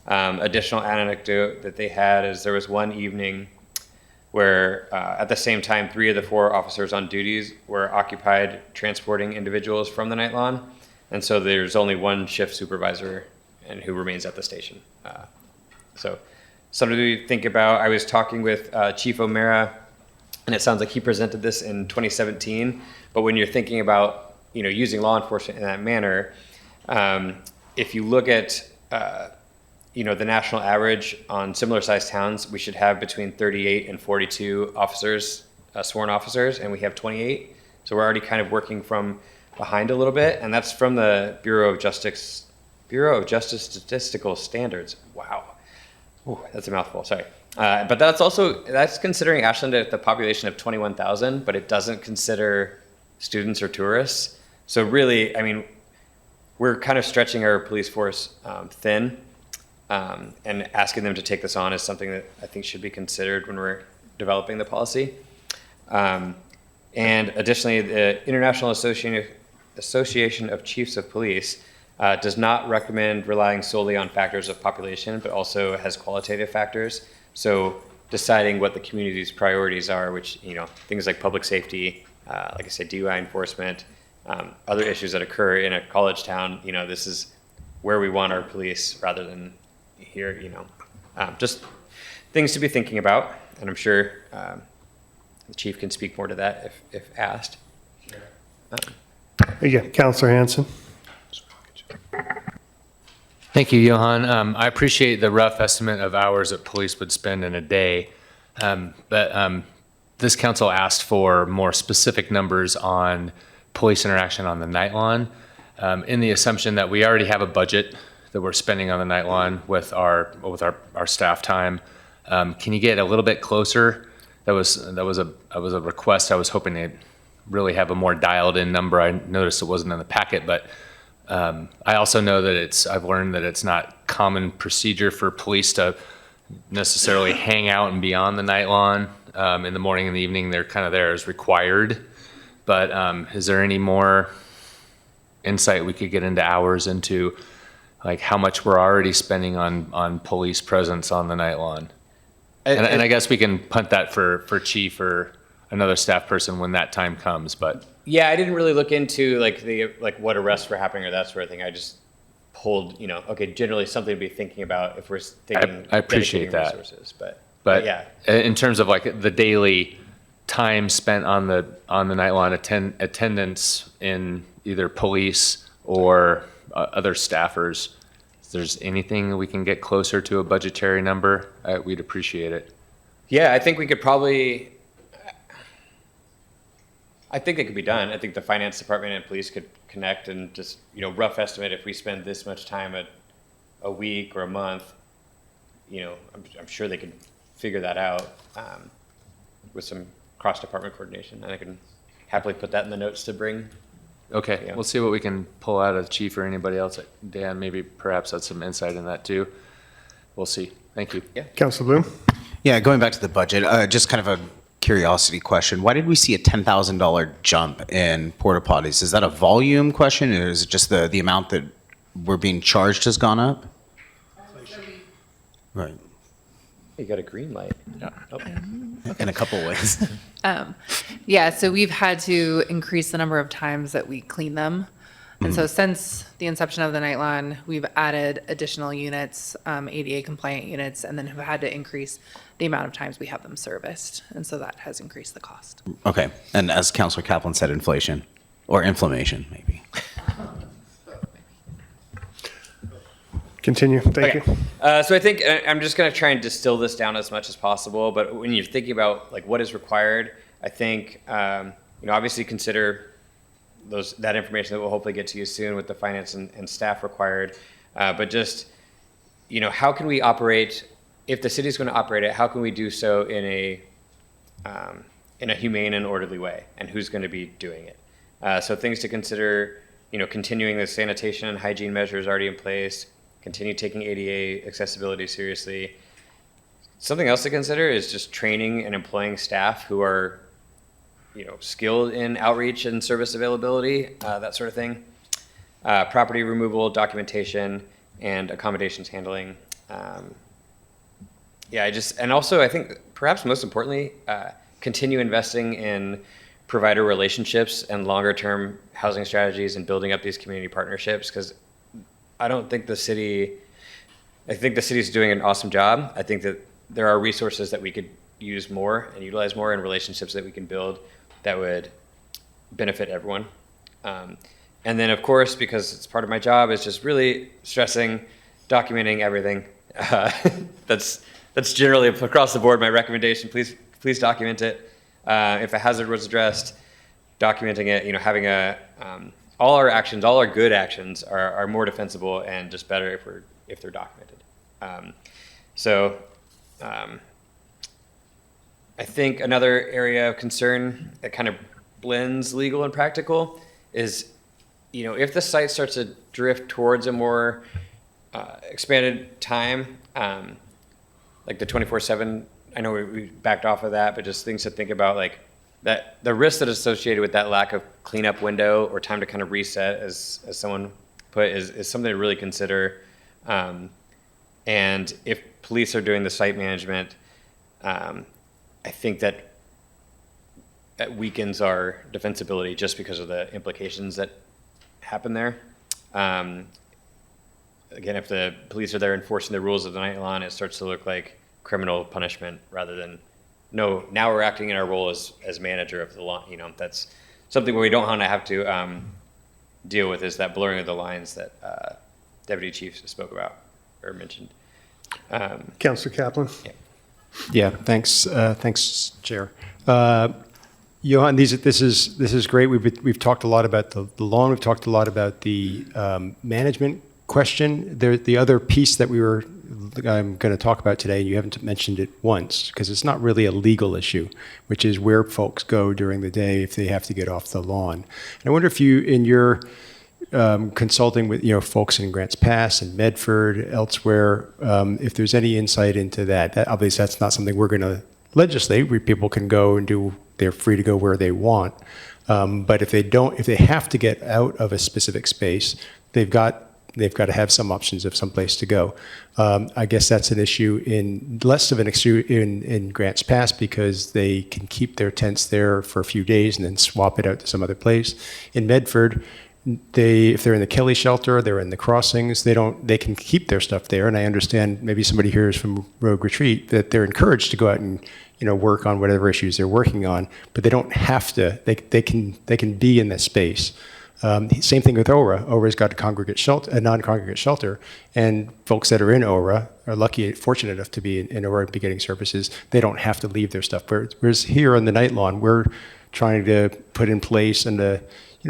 Additional anecdote that they had is there was one evening where at the same time 3 of the 4 officers on duties were occupied transporting individuals from the night lawn, and so there's only 1 shift supervisor and who remains at the station. So something to think about. I was talking with Chief O'Mara, and it sounds like he presented this in 2017, but when you're thinking about using law enforcement in that manner, if you look at the national average on similar sized towns, we should have between 38 and 42 officers, sworn officers, and we have 28. So we're already kind of working from behind a little bit, and that's from the Bureau of Justice Bureau of Justice Statistical Standards. Wow. Ooh, that's a mouthful, sorry. But that's considering Ashland at the population of 21,000, but it doesn't consider students or tourists. So really, I mean, we're kind of stretching our police force thin, and asking them to take this on is something that I think should be considered when we're developing the policy. And additionally, the International Association of Chiefs of Police does not recommend relying solely on factors of population, but also has qualitative factors. So deciding what the community's priorities are, which, you know, things like public safety, like I said, DUI enforcement, other issues that occur in a college town, you know, this is where we want our police rather than here, you know. Just things to be thinking about, and I'm sure the chief can speak more to that if asked. Yeah, Counselor Hanson. Thank you, Johan. I appreciate the rough estimate of hours that police would spend in a day. But this council asked for more specific numbers on police interaction on the night lawn, in the assumption that we already have a budget that we're spending on the night lawn with our staff time. Can you get a little bit closer? That was a request. I was hoping to really have a more dialed in number. I noticed it wasn't in the packet, but I also know that I've learned that it's not common procedure for police to necessarily hang out and be on the night lawn in the morning and the evening. They're kind of there as required. But is there any more insight we could get into hours into, like how much we're already spending on police presence on the night lawn? And I guess we can punt that for chief or another staff person when that time comes, but. Yeah, I didn't really look into like what arrests were happening or that sort of thing. I just pulled, you know, okay, generally something to be thinking about if we're thinking. I appreciate that. Resources, but yeah. In terms of like the daily time spent on the night lawn, attendance in either police or other staffers, if there's anything we can get closer to a budgetary number, we'd appreciate it. Yeah, I think we could probably. I think it could be done. I think the finance department and police could connect and just, you know, rough estimate if we spend this much time a week or a month, you know, I'm sure they could figure that out with some cross-department coordination. And I can happily put that in the notes to bring. Okay, Yeah. we'll see what we can pull out of the chief or anybody else. Dan, maybe perhaps that's some insight in that too. We'll see. Thank you. Yeah. Counselor Bloom. Yeah, going back to the budget, just kind of a curiosity question. Why did we see a $10,000 jump in porta potties? Is that a volume question, or is it just the amount that we're being charged has gone up? Right. You got a green light. Yeah. Oh. In a couple ways. Yeah, so we've had to increase the number of times that we clean them. And so since the inception of the night lawn, we've added additional units, ADA compliant units, and then have had to increase the amount of times we have them serviced. And so that has increased the cost. Okay, and as Councilor Kaplan said, inflation, or inflammation, maybe. Continue. Thank Okay. you. So I think I'm just going to try and distill this down as much as possible. But when you're thinking about like what is required, I think you know, obviously consider that information that we'll hopefully get to you soon with the finance and staff required. But just, you know, how can we operate, if the city is going to operate it, how can we do so in a humane and orderly way? And who's going to be doing it? So things to consider, you know, continuing the sanitation and hygiene measures already in place, continue taking ADA accessibility seriously. Something else to consider is just training and employing staff who are, you know, skilled in outreach and service availability, that sort of thing. Property removal, documentation, and accommodations handling. And also I think perhaps most importantly, continue investing in provider relationships and longer term housing strategies and building up these community partnerships, because I think the city is doing an awesome job. I think that there are resources that we could use more and utilize more, and relationships that we can build that would benefit everyone. And then of course, because it's part of my job, is just really stressing, documenting everything. That's generally across the board my recommendation. Please document it. If a hazard was addressed, documenting it, you know, having a all our actions, all our good actions are more defensible and just better if they're documented. I think another area of concern that kind of blends legal and practical is, if the site starts to drift towards a more expanded time, like the 24/7, I know we backed off of that, but just things to think about, like that the risk that is associated with that lack of cleanup window or time to kind of reset, as someone put, is something to really consider. And if police are doing the site management, I think that weakens our defensibility just because of the implications that happen there. Again, if the police are there enforcing the rules of the night law, it starts to look like criminal punishment rather than, no, now we're acting in our role as manager of the law. That's something where we don't want to have to deal with, is that blurring of the lines that Deputy Chief spoke about or mentioned. Councilor Kaplan? Yeah. Yeah, thanks, Chair. Johan, this is great. We've talked a lot about the lawn. We've talked a lot about the management question. The other piece that I'm going to talk about today, and you haven't mentioned it once, because it's not really a legal issue, which is where folks go during the day if they have to get off the lawn. And I wonder if you, in your consulting with folks in Grants Pass and Medford, elsewhere, if there's any insight into that. Obviously that's not something we're going to legislate. People can go and they're free to go where they want. But if they have to get out of a specific space, they've got to have some options of some place to go. I guess that's an issue less of an issue in Grants Pass, because they can keep their tents there for a few days and then swap it out to some other place. In Medford, if they're in the Kelly shelter, they're in the crossings, they can keep their stuff there. And I understand maybe somebody here is from Rogue Retreat, that they're encouraged to go out and work on whatever issues they're working on, but they don't have to. They can be in that space. Same thing with ORA. ORA's got a non-congregate shelter, and folks that are in ORA are fortunate enough to be in ORA and be getting services. They don't have to leave their stuff. Whereas here on the Night Lawn, we're trying to put in place a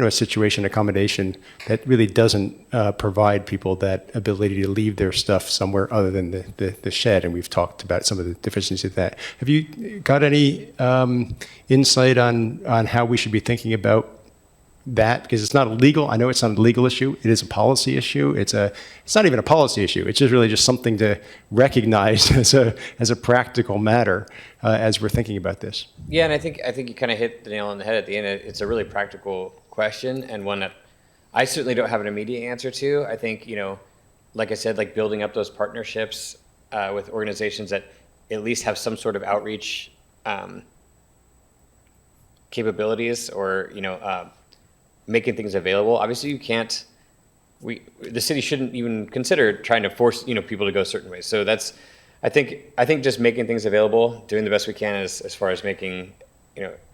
situation accommodation that really doesn't provide people that ability to leave their stuff somewhere other than the shed. And we've talked about some of the deficiencies of that. Have you got any insight on how we should be thinking about that? Because it's not illegal. I know it's not a legal issue. It is a policy issue. It's not even a policy issue. It's just really just something to recognize as a practical matter as we're thinking about this. Yeah, and I think you kind of hit the nail on the head at the end. It's a really practical question, and one that I certainly don't have an immediate answer to. I think, like I said, like building up those partnerships with organizations that at least have some sort of outreach capabilities, or making things available. Obviously, the city shouldn't even consider trying to force people to go certain ways. So I think just making things available, doing the best we can as far as making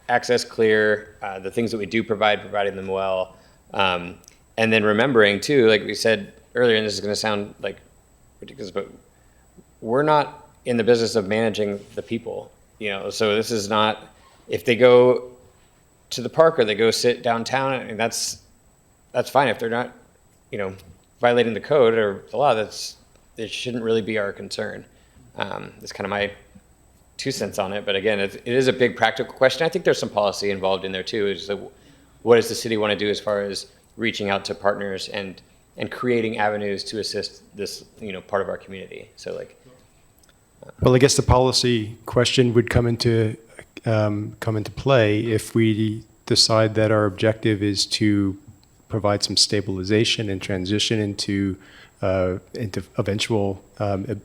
access clear, the things that we do providing them well, and then remembering too, like we said earlier, and this is going to sound like ridiculous, but we're not in the business of managing the people. So this is not, if they go to the park or they go sit downtown, and that's fine. If they're not violating the code or the law, it shouldn't really be our concern. That's kind of my 2 cents on it, but again, it is a big practical question. I think there's some policy involved in there too. Is what does the city want to do as far as reaching out to partners and creating avenues to assist this part of our community? So Well, I guess the policy question would come into play if we decide that our objective is to provide some stabilization and transition into eventual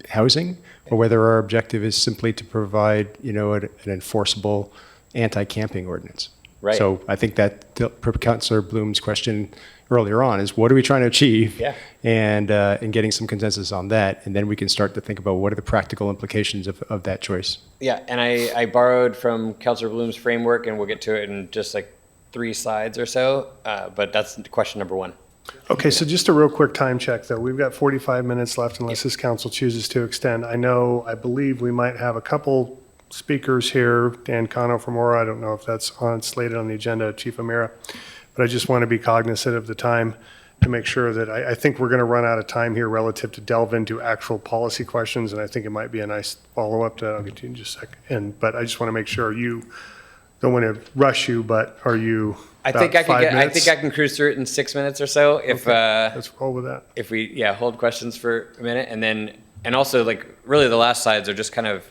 housing, or whether our objective is simply to provide an enforceable anti-camping ordinance. Right. So I think that Councilor Bloom's question earlier on is, what are we trying to achieve? Yeah. And getting some consensus on that, and then we can start to think about what are the practical implications of that choice. Yeah, and I borrowed from Councilor Bloom's framework, and we'll get to it in just 3 slides or so, but that's question number 1. Okay, so just a real quick time check, though. We've got 45 minutes left unless this council chooses to extend. I believe we might have a couple speakers here. Dan Cano from Aura, I don't know if that's slated on the agenda, Chief Amira. But but I just want to be cognizant of the time to make sure that, I think we're going to run out of time here relative to delve into actual policy questions, and I think it might be a nice follow-up to, I'll get to you in just a second. But I just want to make sure don't want to rush you, but are you I think about 5 I minutes? think I can cruise through it in 6 minutes or so if Let's roll with that. if we hold questions for a minute, and also like really the last slides are just kind of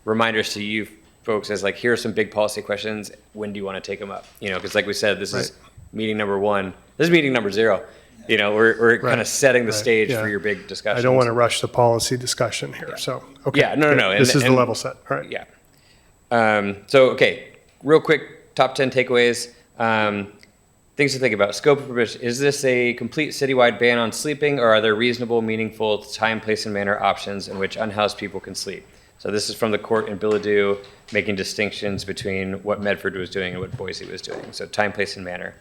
reminders to you folks as like, here are some big policy questions. When do you want to take them up? Because like we said, this is meeting number 1. This is meeting number 0. We're kind of setting the stage yeah. for your big discussions. I don't want to rush the policy discussion here, so, okay. Yeah, no. good. This is the and- level set, all right. Yeah. So, okay, real quick, top 10 takeaways. Things to think about. Scope of provision. Is this a complete citywide ban on sleeping, or are there reasonable, meaningful time, place, and manner options in which unhoused people can sleep? So this is from the court in Billadu, making distinctions between what Medford was doing and what Boise was doing. So time, place, and manner.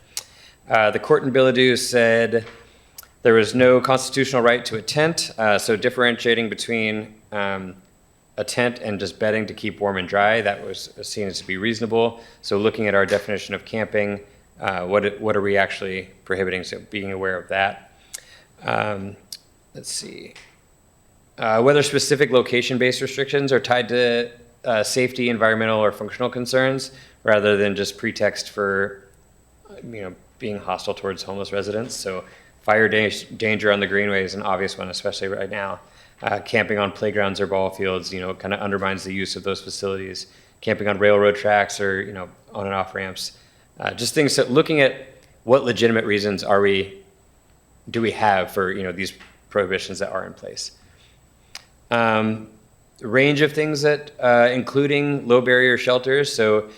The court in Billadu said there was no constitutional right to a tent, so differentiating between a tent and just bedding to keep warm and dry, that was seen as to be reasonable. So looking at our definition of camping, what are we actually prohibiting? So being aware of that. Let's see. Whether specific location-based restrictions are tied to safety, environmental, or functional concerns, rather than just pretext for, being hostile towards homeless residents. So fire danger on the greenway is an obvious one, especially right now. Camping on playgrounds or ball fields, kind of undermines the use of those facilities. Camping on railroad tracks or, on and off ramps. Just things that looking at what legitimate reasons do we have for, these prohibitions that are in place. Range of things that, including low barrier shelters. So,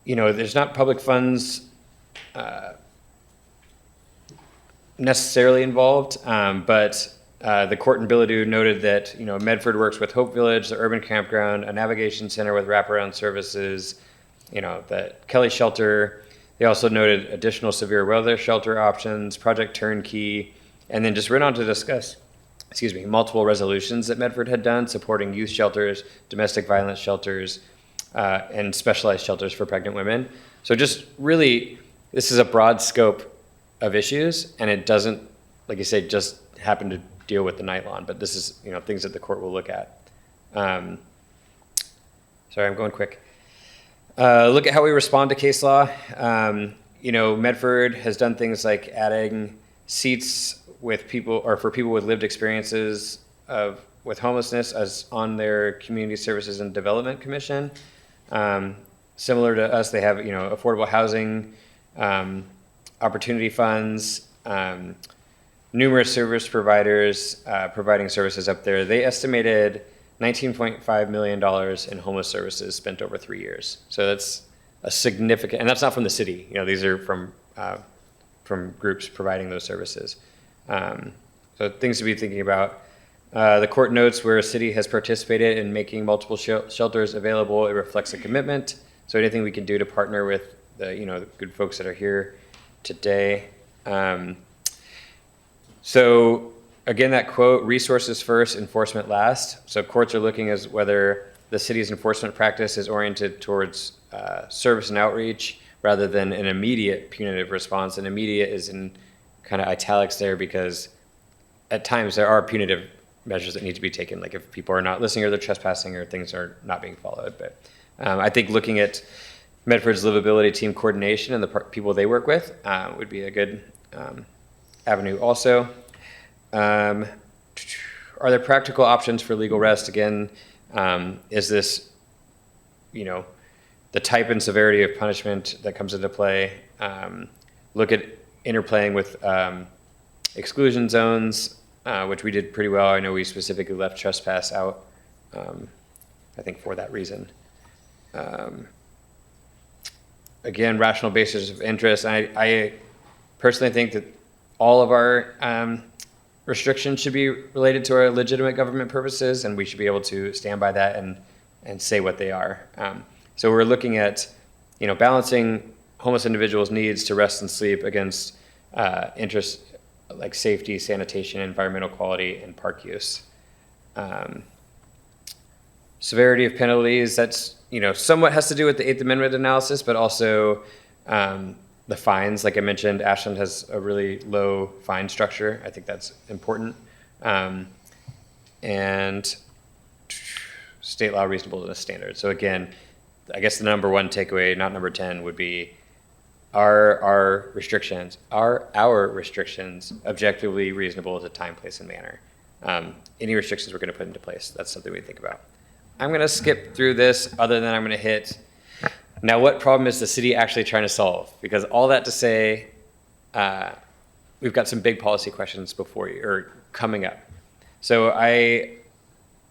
there's not public funds necessarily involved, but the court in Billadu noted that, Medford works with Hope Village, the urban campground, a navigation center with wraparound services, the Kelly shelter. They also noted additional severe weather shelter options, Project Turnkey, and then just went on to discuss, multiple resolutions that Medford had done supporting youth shelters, domestic violence shelters, and specialized shelters for pregnant women. So just really, this is a broad scope of issues, and it doesn't, like you say, just happen to deal with the night lawn, but this is, things that the court will look at. Sorry, I'm going quick. Look at how we respond to case law. Medford has done things like adding seats with people, or for people with lived experiences with homelessness as on their Community Services and Development Commission. Similar to us, they have, affordable housing, opportunity funds, numerous service providers providing services up there. They estimated $19.5 million in homeless services spent over 3 years. So that's a significant, and that's not from the city. These are from groups providing those services. So things to be thinking about. The court notes where a city has participated in making multiple shelters available, it reflects a commitment. So anything we can do to partner with the good folks that are here today. So again, that quote, resources first, enforcement last. So courts are looking as whether the city's enforcement practice is oriented towards service and outreach rather than an immediate punitive response. And immediate is in kind of italics there because at times there are punitive measures that need to be taken, like if people are not listening or they're trespassing or things are not being followed. But I think looking at Medford's livability team coordination and the people they work with would be a good avenue also. Are there practical options for legal rest? Again, is this, the type and severity of punishment that comes into play? Look at interplaying with exclusion zones, which we did pretty well. I know we specifically left trespass out, I think for that reason. Again, rational basis of interest. I personally think that all of our restrictions should be related to our legitimate government purposes, and we should be able to stand by that and say what they are. So we're looking at, balancing homeless individuals' needs to rest and sleep against interests like safety, sanitation, environmental quality, and park use. Severity of penalties, that's, somewhat has to do with the Eighth Amendment analysis, but also The fines, like I mentioned, Ashland has a really low fine structure. I think that's important. And state law reasonableness standards. So again, I guess the number one takeaway, not number 10, would be are our restrictions objectively reasonable to time, place, and manner? Any restrictions we're going to put into place, that's something we think about. I'm going to skip through this other than I'm going to hit, now what problem is the city actually trying to solve? Because all that to say, we've got some big policy questions before you, or coming up. So I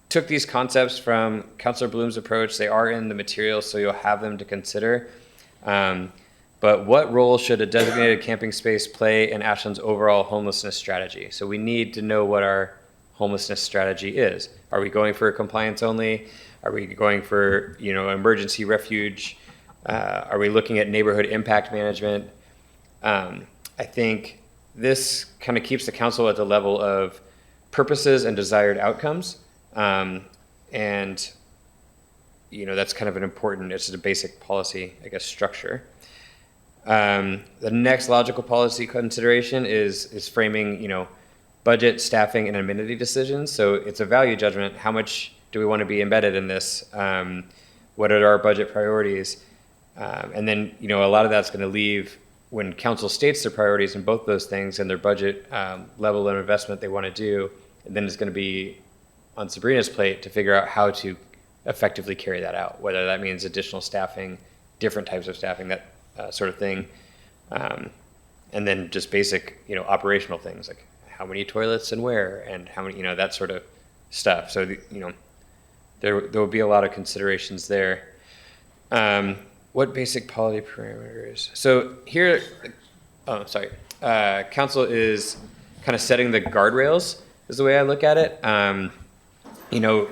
took these concepts from Councilor Bloom's approach. They are in the materials, so you'll have them to consider. But what role should a designated camping space play in Ashland's overall homelessness strategy? So we need to know what our homelessness strategy is. Are we going for compliance only? Are we going for, emergency refuge? Are we looking at neighborhood impact management? I think this kind of keeps the council at the level of purposes and desired outcomes. And, that's kind of an important, it's a basic policy, I guess, structure. The next logical policy consideration is framing, budget, staffing, and amenity decisions. So it's a value judgment. How much do we want to be embedded in this? What are our budget priorities? And then, a lot of that's going to leave when council states their priorities in both those things and their budget level of investment they want to do, and then it's going to be on Sabrina's plate to figure out how to effectively carry that out, whether that means additional staffing, different types of staffing, that sort of thing. And then just basic, operational things like how many toilets and where, and how many, that sort of stuff. So, there will be a lot of considerations there. What basic policy parameters? So here, council is kind of setting the guardrails is the way I look at it. Do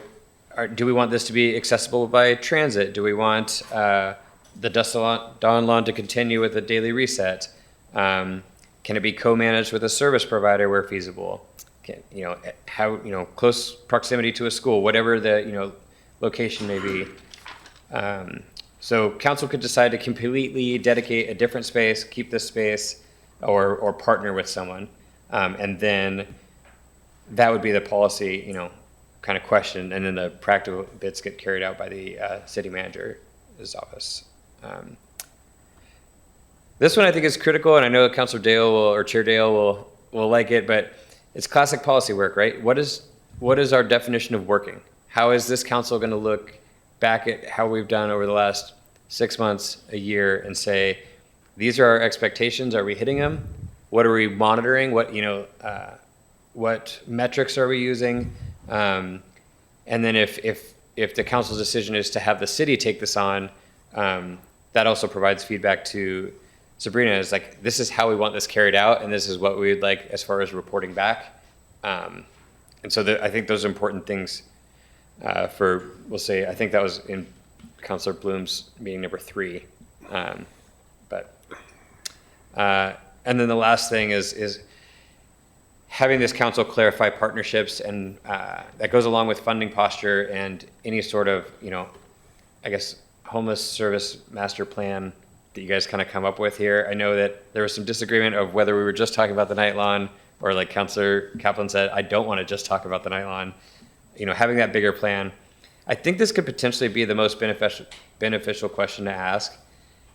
we want this to be accessible by transit? Do we want the Dawn Lawn to continue with a daily reset? Can it be co-managed with a service provider where feasible? Close proximity to a school, whatever the, location may be. So council could decide to completely dedicate a different space, keep this space, or partner with someone. And then that would be the policy, kind of question. And then the practical bits get carried out by the city manager's office. This one I think is critical, and I know Councilor Dale or Chair Dale will like it, but it's classic policy work, right? What is our definition of working? How is this council going to look back at how we've done over the last 6 months, a year, and say, these are our expectations, are we hitting them? What are we monitoring? What metrics are we using? And then if the council's decision is to have the city take this on, that also provides feedback to Sabrina. Is like, this is how we want this carried out, and this is what we would like as far as reporting back. And so I think those are important things we'll say, I think that was in Councilor Bloom's meeting number 3. And then the last thing is having this council clarify partnerships, and that goes along with funding posture and any sort of, I guess, homeless service master plan that you guys kind of come up with here. I know that there was some disagreement of whether we were just talking about the night lawn, or like Councilor Kaplan said, I don't want to just talk about the night lawn. Having that bigger plan. I think this could potentially be the most beneficial question to ask.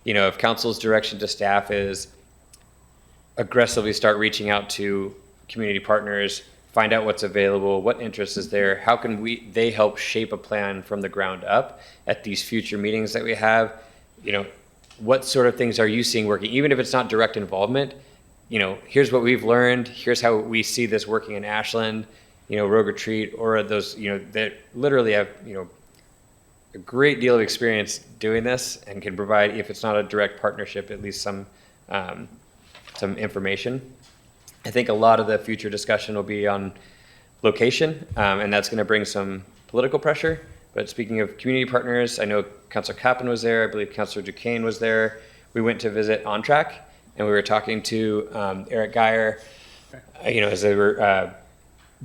If council's direction to staff is aggressively start reaching out to community partners, find out what's available, what interest is there, how can they help shape a plan from the ground up at these future meetings that we have? What sort of things are you seeing working? Even if it's not direct involvement, here's what we've learned, here's how we see this working in Ashland, Rogue Retreat, or those, that literally have, a great deal of experience doing this and can provide, if it's not a direct partnership, at least some information. I think a lot of the future discussion will be on location, and that's going to bring some political pressure. But speaking of community partners, I know Councilor Kaplan was there. I believe Councilor Duquesne was there. We went to visit On Track, and we were talking to Eric Geyer, as they were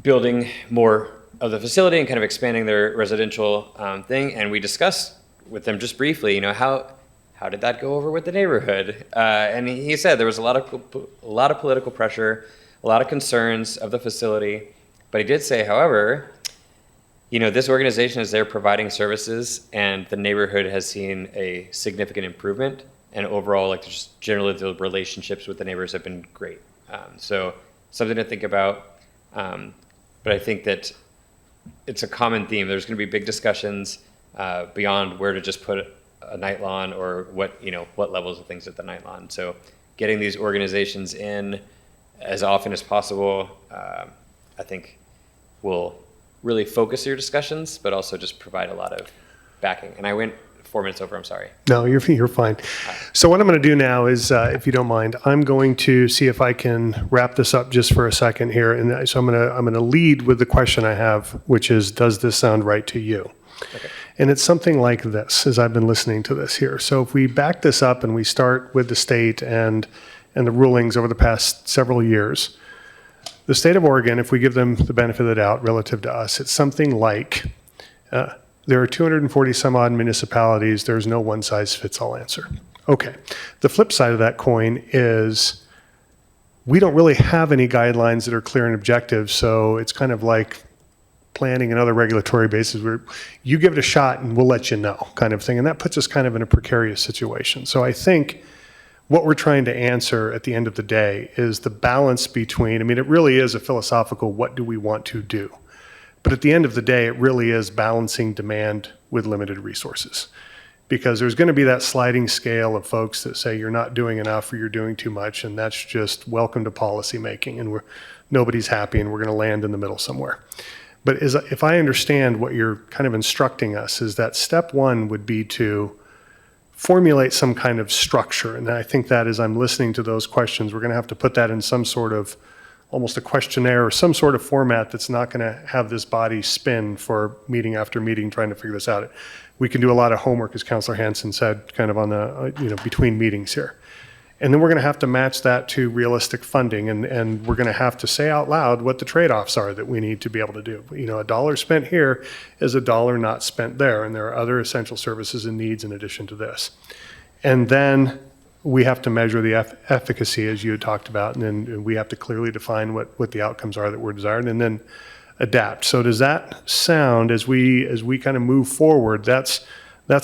building more of the facility and kind of expanding their residential thing. And we discussed with them just briefly, how how did that go over with the neighborhood? And he said there was a lot of political pressure, a lot of concerns of the facility. But he did say, however, this organization is there providing services, and the neighborhood has seen a significant improvement. And overall, like just generally the relationships with the neighbors have been great. So something to think about. But I think that it's a common theme. There's going to be big discussions beyond where to just put a night lawn or what levels of things at the night lawn. So getting these organizations in as often as possible, I think will really focus your discussions, but also just provide a lot of backing. And I went 4 minutes over, I'm sorry. No, you're fine. So what I'm going to do now is, if you don't mind, I'm going to see if I can wrap this up just for a second here. And so I'm going to lead with the question I have, which is, does this sound right to you? Okay. And it's something like this, as I've been listening to this here. So if we back this up and we start with the state and the rulings over the past several years, the state of Oregon, if we give them the benefit of the doubt relative to us, it's something like, there are 240 some odd municipalities. There's no one size fits all answer. Okay. The flip side of that coin is we don't really have any guidelines that are clear and objective. So it's kind of like planning and other regulatory bases where you give it a shot and we'll let you know kind of thing. And that puts us kind of in a precarious situation. So I think what we're trying to answer at the end of the day is the balance between, it really is a philosophical, what do we want to do? But at the end of the day, it really is balancing demand with limited resources. Because there's going to be that sliding scale of folks that say you're not doing enough or you're doing too much, and that's just welcome to policy making, and nobody's happy, and we're going to land in the middle somewhere. But if I understand what you're kind of instructing us, is that step one would be to formulate some kind of structure. And I think that as I'm listening to those questions, we're going to have to put that in some sort of almost a questionnaire or some sort of format that's not going to have this body spin for meeting after meeting trying to figure this out. We can do a lot of homework, as Councilor Hansen said, kind of on the, between meetings here. And then we're going to have to match that to realistic funding, and we're going to have to say out loud what the trade-offs are that we need to be able to do. A dollar spent here is a dollar not spent there, and there are other essential services and needs in addition to this. And then we have to measure the efficacy, as you had talked about, and then we have to clearly define what the outcomes are that we're desired, and then adapt. So does that sound, as we kind of move forward, that's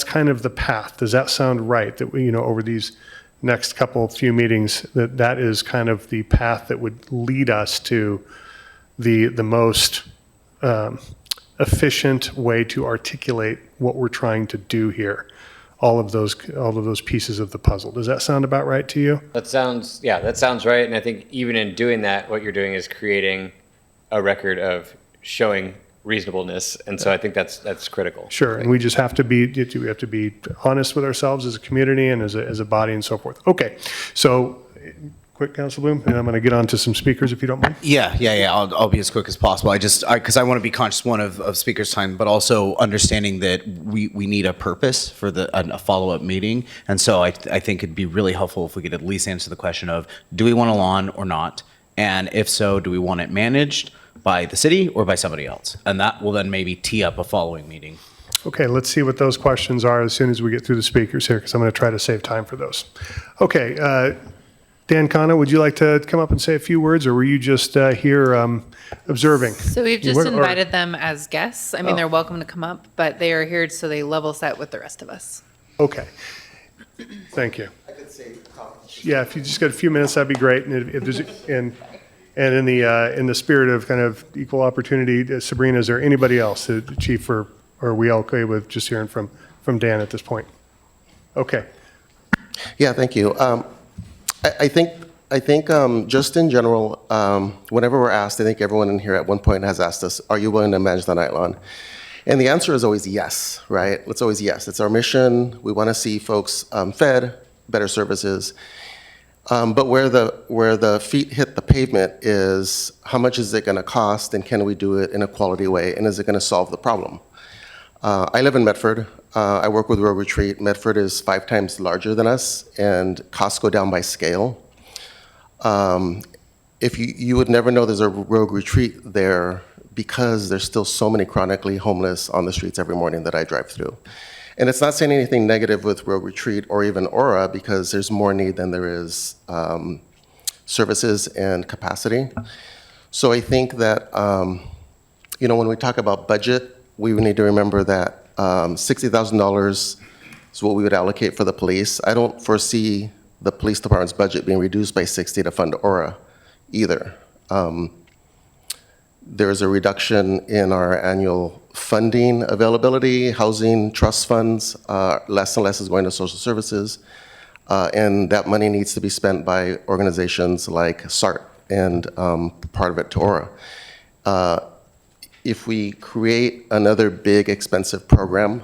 kind of the path? Does that sound right, that we, over these next few meetings, that is kind of the path that would lead us to the most efficient way to articulate what we're trying to do here? All of those pieces of the puzzle. Does that sound about right to you? That sounds right. And I think even in doing that, what you're doing is creating a record of showing reasonableness. And so I think that's critical. Sure. And we just have to be honest with ourselves as a community and as a body and so forth. Okay. So quick, Councilor Bloom, and I'm going to get on to some speakers if you don't mind. Yeah. I'll be as quick as possible. Because I want to be conscious, one, of speakers' time, but also understanding that we need a purpose for a follow-up meeting. And so I think it'd be really helpful if we could at least answer the question of, do we want a lawn or not? And if so, do we want it managed by the city or by somebody else? And that will then maybe tee up a following meeting. Okay, let's see what those questions are as soon as we get through the speakers here, because I'm going to try to save time for those. Okay, Dan Khanna, would you like to come up and say a few words, or were you just here observing? So we've just invited them as guests. They're welcome to come up, but they are here so they level set with the rest of us. Okay, thank you. I could say, yeah, if you just got a few minutes, that'd be great. And if there's and in the spirit of kind of equal opportunity, Sabrina, is there anybody else, the chief, or are we okay with just hearing from Dan at this point? Okay. Yeah, thank you. I think just in general, whenever we're asked, I think everyone in here at one point has asked us, are you willing to manage the night lawn? And the answer is always yes, right? It's always yes. It's our mission. We want to see folks fed, better services. But where the feet hit the pavement is, how much is it going to cost, and can we do it in a quality way, and is it going to solve the problem? I live in Medford. I work with Rogue Retreat. Medford is 5 times larger than us, and costs go down by scale. If you would never know there's a Rogue Retreat there, because there's still so many chronically homeless on the streets every morning that I drive through. And it's not saying anything negative with Road Retreat or even Aura, because there's more need than there is services and capacity. So I think that, when we talk about budget, we need to remember that $60,000 is what we would allocate for the police. I don't foresee the police department's budget being reduced by 60 to fund Aura either. There's a reduction in our annual funding availability, housing, trust funds, less and less is going to social services, and that money needs to be spent by organizations like SART and part of it to Aura. If we create another big expensive program,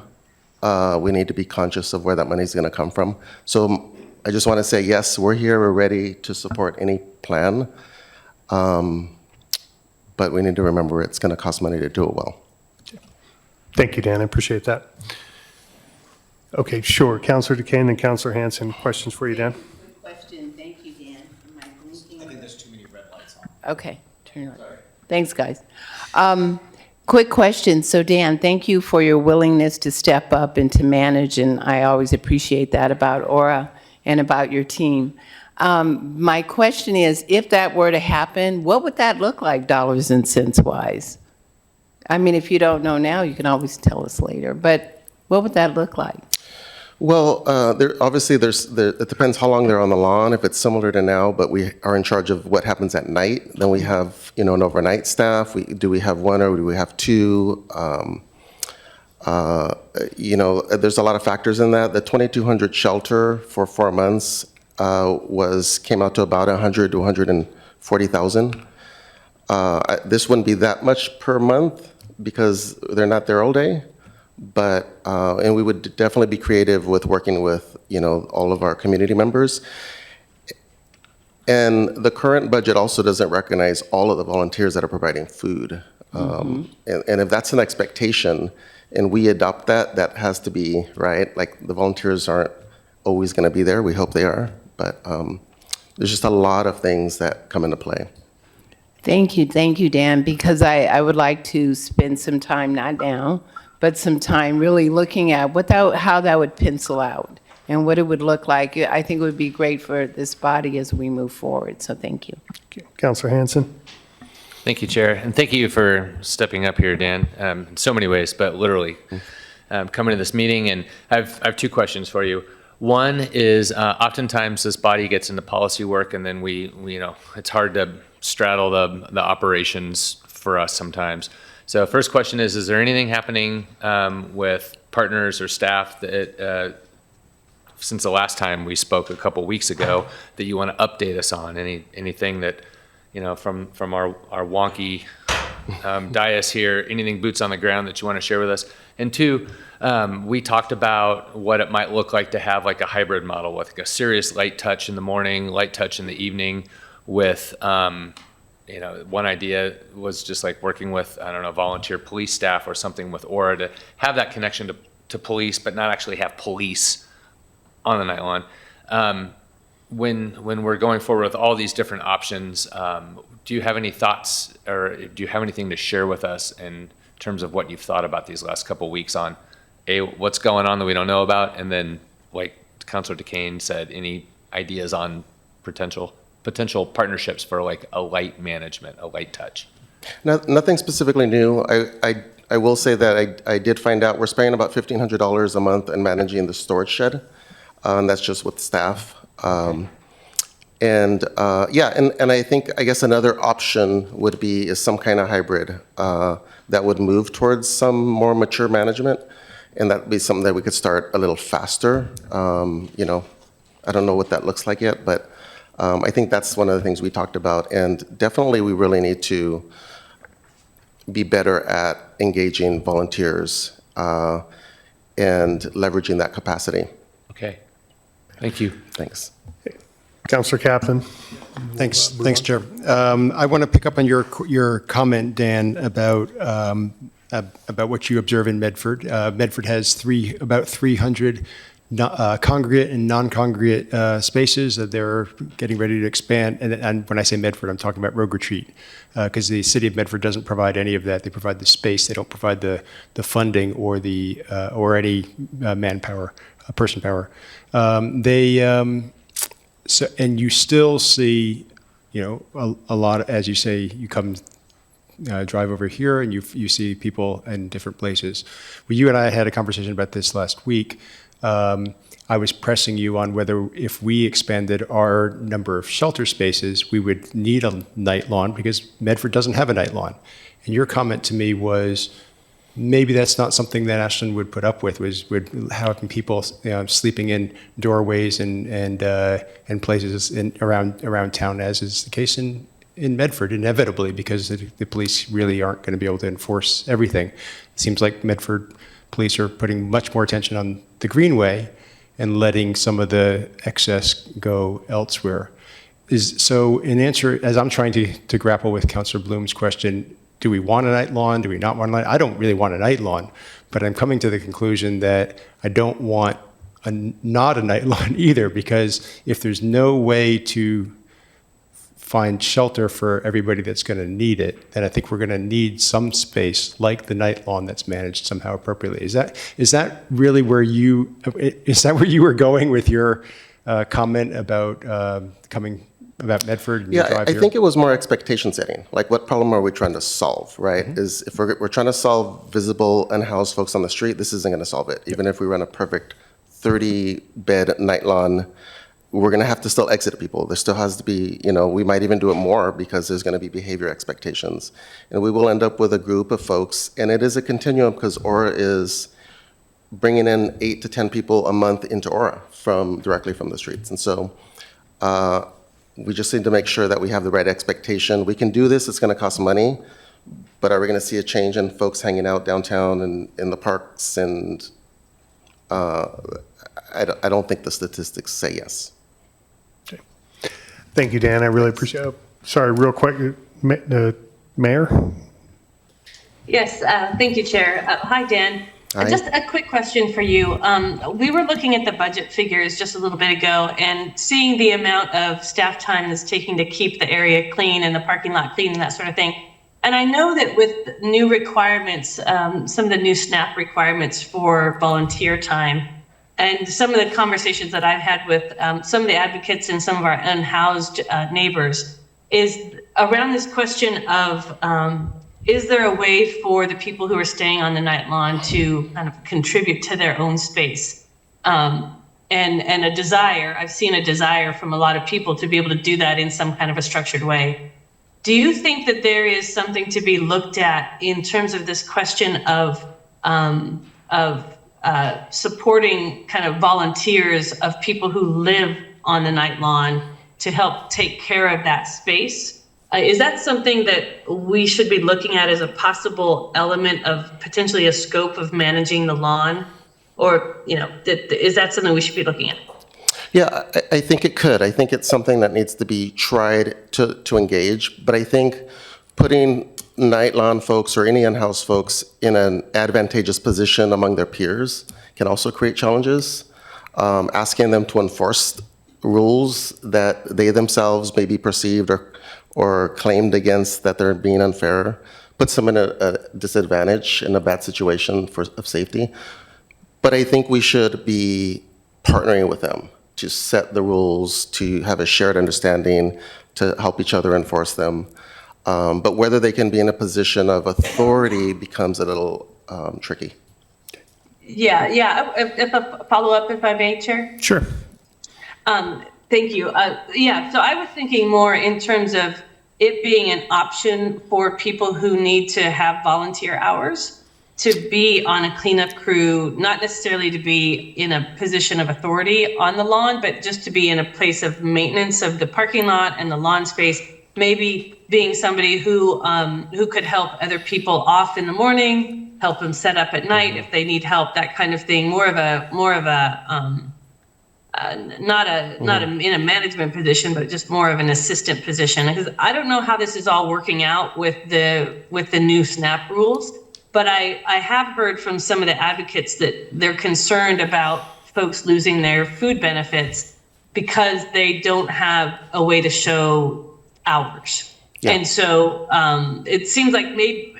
we need to be conscious of where that money is going to come from. So I just want to say, yes, we're here, we're ready to support any plan, but we need to remember it's going to cost money to do it well. Thank you, Dan. I appreciate that. Okay, sure. Councillor Duquesne and Councillor Hanson, questions for you, Dan? Good question. Thank you, Dan. Am I blinking? I think there's too many red lights on. Okay, turn it on. Thanks, guys. Quick question. So, Dan, thank you for your willingness to step up and to manage, and I always appreciate that about Aura and about your team. My question is, if that were to happen, what would that look like dollars and cents wise? I mean, if you don't know now, you can always tell us later, but what would that look like? Well, it depends how long they're on the lawn, if it's similar to now, but we are in charge of what happens at night. Then we have, an overnight staff. Do we have one or do we have two? There's a lot of factors in that. The 2,200 shelter for 4 months came out to about 100 to 140,000. This wouldn't be that much per month because they're not there all day. But, and we would definitely be creative with working with, all of our community members. And the current budget also doesn't recognize all of the volunteers that are providing food. And if that's an expectation and we adopt that, that has to be, right? Like the volunteers aren't always going to be there. We hope they are. But there's just a lot of things that come into play. Thank you, Dan, because I would like to spend some time, not now, but some time really looking at how that would pencil out and what it would look like. I think it would be great for this body as we move forward, so thank you. Councillor Hanson? Thank you, Chair, and thank you for stepping up here, Dan, in so many ways, but literally coming to this meeting. And I have two questions for you. One is oftentimes this body gets into policy work, and then we it's hard to straddle the operations for us sometimes. So first question is there anything happening with partners or staff that since the last time we spoke a couple weeks ago that you want to update us on? Anything that, from our wonky dais here, anything boots on the ground that you want to share with us? And two, we talked about what it might look like to have like a hybrid model with like a serious light touch in the morning, light touch in the evening with, one idea was just like working with, volunteer police staff or something with Aura to have that connection to police, but not actually have police on the Nightline. When we're going forward with all these different options, do you have any thoughts or do you have anything to share with us in terms of what you've thought about these last couple of weeks on what's going on that we don't know about? And then, like Councilor Duquesne said, any ideas on potential partnerships for like a light management, a light touch? Nothing specifically new. I will say that I did find out we're spending about $1,500 a month in managing the storage shed. And that's just with staff. And I guess another option would be some kind of hybrid that would move towards some more mature management. And that would be something that we could start a little faster. I don't know what that looks like yet, but I think that's one of the things we talked about. And definitely we really need to be better at engaging volunteers and leveraging that capacity. Okay. Thank you. Thanks. Councillor Kaplan? Thanks, Chair. I want to pick up on your comment, Dan, about what you observe in Medford. Medford has about 300 congregate and non-congregate spaces that they're getting ready to expand. And when I say Medford, I'm talking about Rogue Retreat, because the city of Medford doesn't provide any of that. They provide the space. They don't provide the funding or or any manpower, person power. So, and you still see, a lot, as you say, you come drive over here and you see people in different places. Well, you and I had a conversation about this last week. I was pressing you on whether if we expanded our number of shelter spaces, we would need a night lawn because Medford doesn't have a night lawn. And your comment to me was, maybe that's not something that Ashland would put up with, would having people sleeping in doorways and places around town, as is the case in Medford, inevitably, because the police really aren't going to be able to enforce everything. It seems like Medford police are putting much more attention on the Greenway and letting some of the excess go elsewhere. So in answer, as I'm trying to grapple with Councilor Bloom's question, do we want a night lawn? Do we not want a night? I don't really want a night lawn, but I'm coming to the conclusion that I don't want not a night lawn either, because if there's no way to find shelter for everybody that's going to need it, then I think we're going to need some space like the night lawn that's managed somehow appropriately. Is that really where you were going with your comment about about Medford? And Yeah, drive I here? think it was more expectation setting. Like, what problem are we trying to solve, right? Is if we're trying to solve visible unhoused folks on the street, this isn't going to solve it. Even if we run a perfect 30-bed night lawn, we're going to have to still exit people. There still has to be, we might even do it more because there's going to be behavior expectations. And we will end up with a group of folks, and it is a continuum because Aura is bringing in 8 to 10 people a month into Aura directly from the streets. And so we just need to make sure that we have the right expectation. We can do this, it's going to cost money, but are we going to see a change in folks hanging out downtown and in the parks? And I don't think the statistics say yes. Thank you, Dan. I really appreciate it. Sorry, real quick, Mayor? Yes, thank you, Chair. Hi, Dan. Hi. Just a quick question for you. We were looking at the budget figures just a little bit ago and seeing the amount of staff time that's taking to keep the area clean and the parking lot clean and that sort of thing. And I know that with new requirements, some of the new SNAP requirements for volunteer time, and some of the conversations that I've had with some of the advocates and some of our unhoused neighbors is around this question of, is there a way for the people who are staying on the night lawn to kind of contribute to their own space? And a desire, I've seen a desire from a lot of people to be able to do that in some kind of a structured way. Do you think that there is something to be looked at in terms of this question of supporting kind of volunteers of people who live on the night lawn to help take care of that space? Is that something that we should be looking at as a possible element of potentially a scope of managing the lawn? Or, is that something we should be looking at? Yeah, I think it could. I think it's something that needs to be tried to engage. But I think putting night lawn folks or any unhoused folks in an advantageous position among their peers can also create challenges. Asking them to enforce rules that they themselves may be perceived or claimed against that they're being unfair puts them in a disadvantage, in a bad situation of safety. But I think we should be partnering with them to set the rules, to have a shared understanding, to help each other enforce them. But whether they can be in a position of authority becomes a little tricky. Yeah. If a follow-up, if I may, Chair? Sure. Thank you. So I was thinking more in terms of it being an option for people who need to have volunteer hours to be on a cleanup crew, not necessarily to be in a position of authority on the lawn, but just to be in a place of maintenance of the parking lot and the lawn space, maybe being somebody who could help other people off in the morning, help them set up at night if they need help, that kind of thing. More of a not in a management position, but just more of an assistant position. Because I don't know how this is all working out with the new SNAP rules, but I have heard from some of the advocates that they're concerned about folks losing their food benefits because they don't have a way to show hours. Yeah. And so it seems like maybe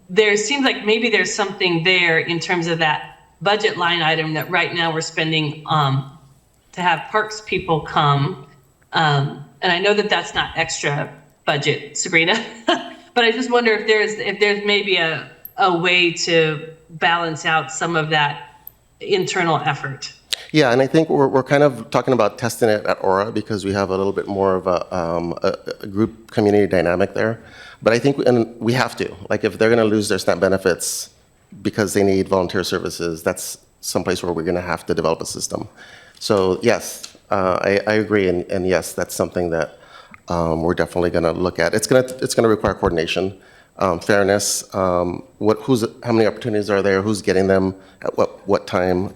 there's something there in terms of that budget line item that right now we're spending to have parks people come. And I know that that's not extra budget, Sabrina, but I just wonder if there's maybe a way to balance out some of that internal effort. Yeah, and I think we're kind of talking about testing it at Aura because we have a little bit more of a group community dynamic there. But I think and we have to. Like if they're going to lose their SNAP benefits because they need volunteer services, that's someplace where we're going to have to develop a system. So yes, I agree, and yes, that's something that we're definitely going to look at. It's going to require coordination, fairness. How many opportunities are there? Who's getting them? At what time?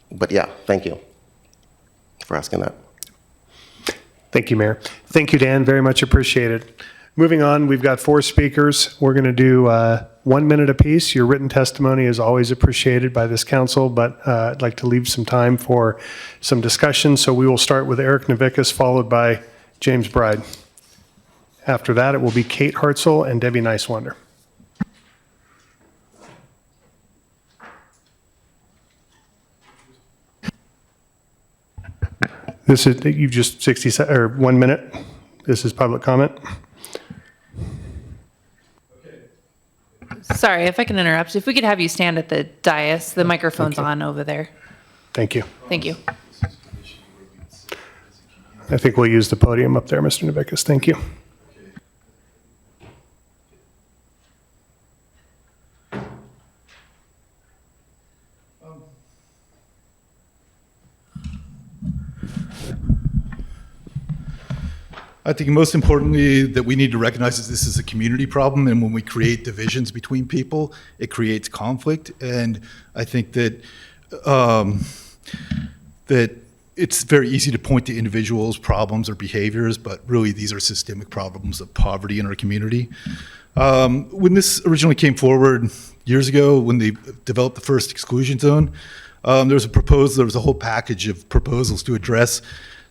But yeah, thank you for asking that. Thank you, Mayor. Thank you, Dan. Very much appreciated. Moving on, we've got 4 speakers. We're going to do 1 minute apiece. Your written testimony is always appreciated by this council, but I'd like to leave some time for some discussion. So we will start with Eric Navikas, followed by James Bride. After that, it will be Kate Hartzell and Debbie Nicewander. This is, you've just 1 minute. This is public comment. Sorry, if I can interrupt, if we could have you stand at the dais, the microphone's on over there. Thank you. Thank you. I think we'll use the podium up there, Mr. Navikas. Thank you. I think most importantly that we need to recognize that this is a community problem, and when we create divisions between people, it creates conflict. And I think that that it's very easy to point to individuals' problems or behaviors, but really these are systemic problems of poverty in our community. When this originally came forward years ago, when they developed the first exclusion zone, there was a whole package of proposals to address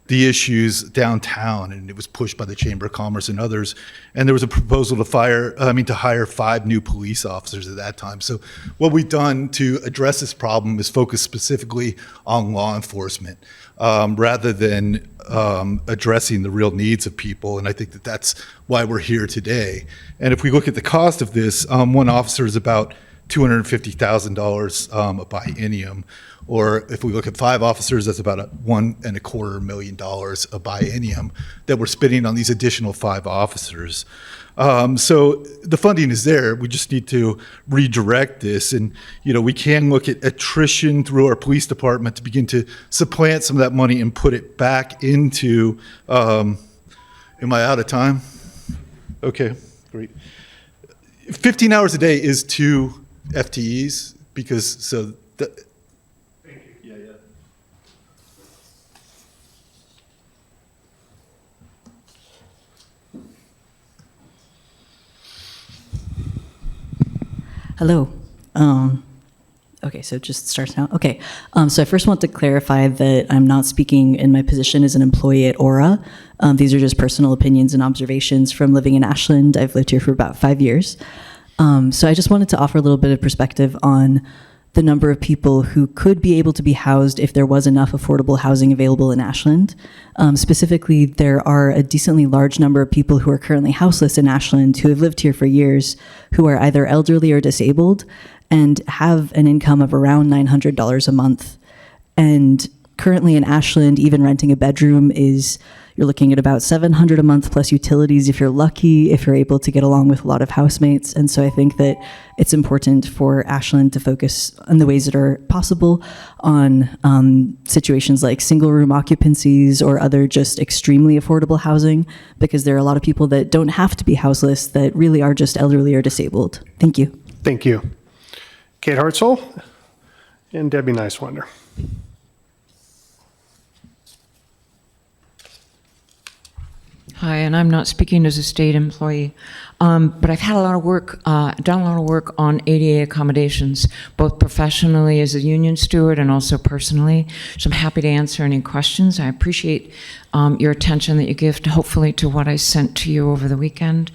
the issues downtown, and it was pushed by the Chamber of Commerce and others. And there was a proposal to hire 5 new police officers at that time. So what we've done to address this problem is focus specifically on law enforcement rather than addressing the real needs of people. And I think that that's why we're here today. And if we look at the cost of this, one officer is about $250,000 a biennium. Or if we look at 5 officers, that's about $1.25 million a biennium that we're spending on these additional 5 officers. So the funding is there. We just need to redirect this. And, we can look at attrition through our police department to begin to supplant some of that money and put it back into, am I out of time? Okay, great. 15 hours a day is 2 FTEs Hello. Okay, so it just starts now. Okay, so I first want to clarify that I'm not speaking in my position as an employee at Aura. These are just personal opinions and observations from living in Ashland. I've lived here for about 5 years. So I just wanted to offer a little bit of perspective on the number of people who could be able to be housed if there was enough affordable housing available in Ashland. Specifically, there are a decently large number of people who are currently houseless in Ashland who have lived here for years, who are either elderly or disabled and have an income of around $900 a month. And currently in Ashland, even renting a bedroom you're looking at about $700 a month plus utilities if you're lucky, if you're able to get along with a lot of housemates. And so I think that it's important for Ashland to focus on the ways that are possible on situations like single room occupancies or other just extremely affordable housing, because there are a lot of people that don't have to be houseless that really are just elderly or disabled. Thank you. Thank you. Kate Hartzell and Debbie Nicewander. Hi, and I'm not speaking as a state employee, but I've had a lot of work, done a lot of work on ADA accommodations, both professionally as a union steward and also personally. So I'm happy to answer any questions. I appreciate your attention that you give, hopefully, to what I sent to you over the weekend.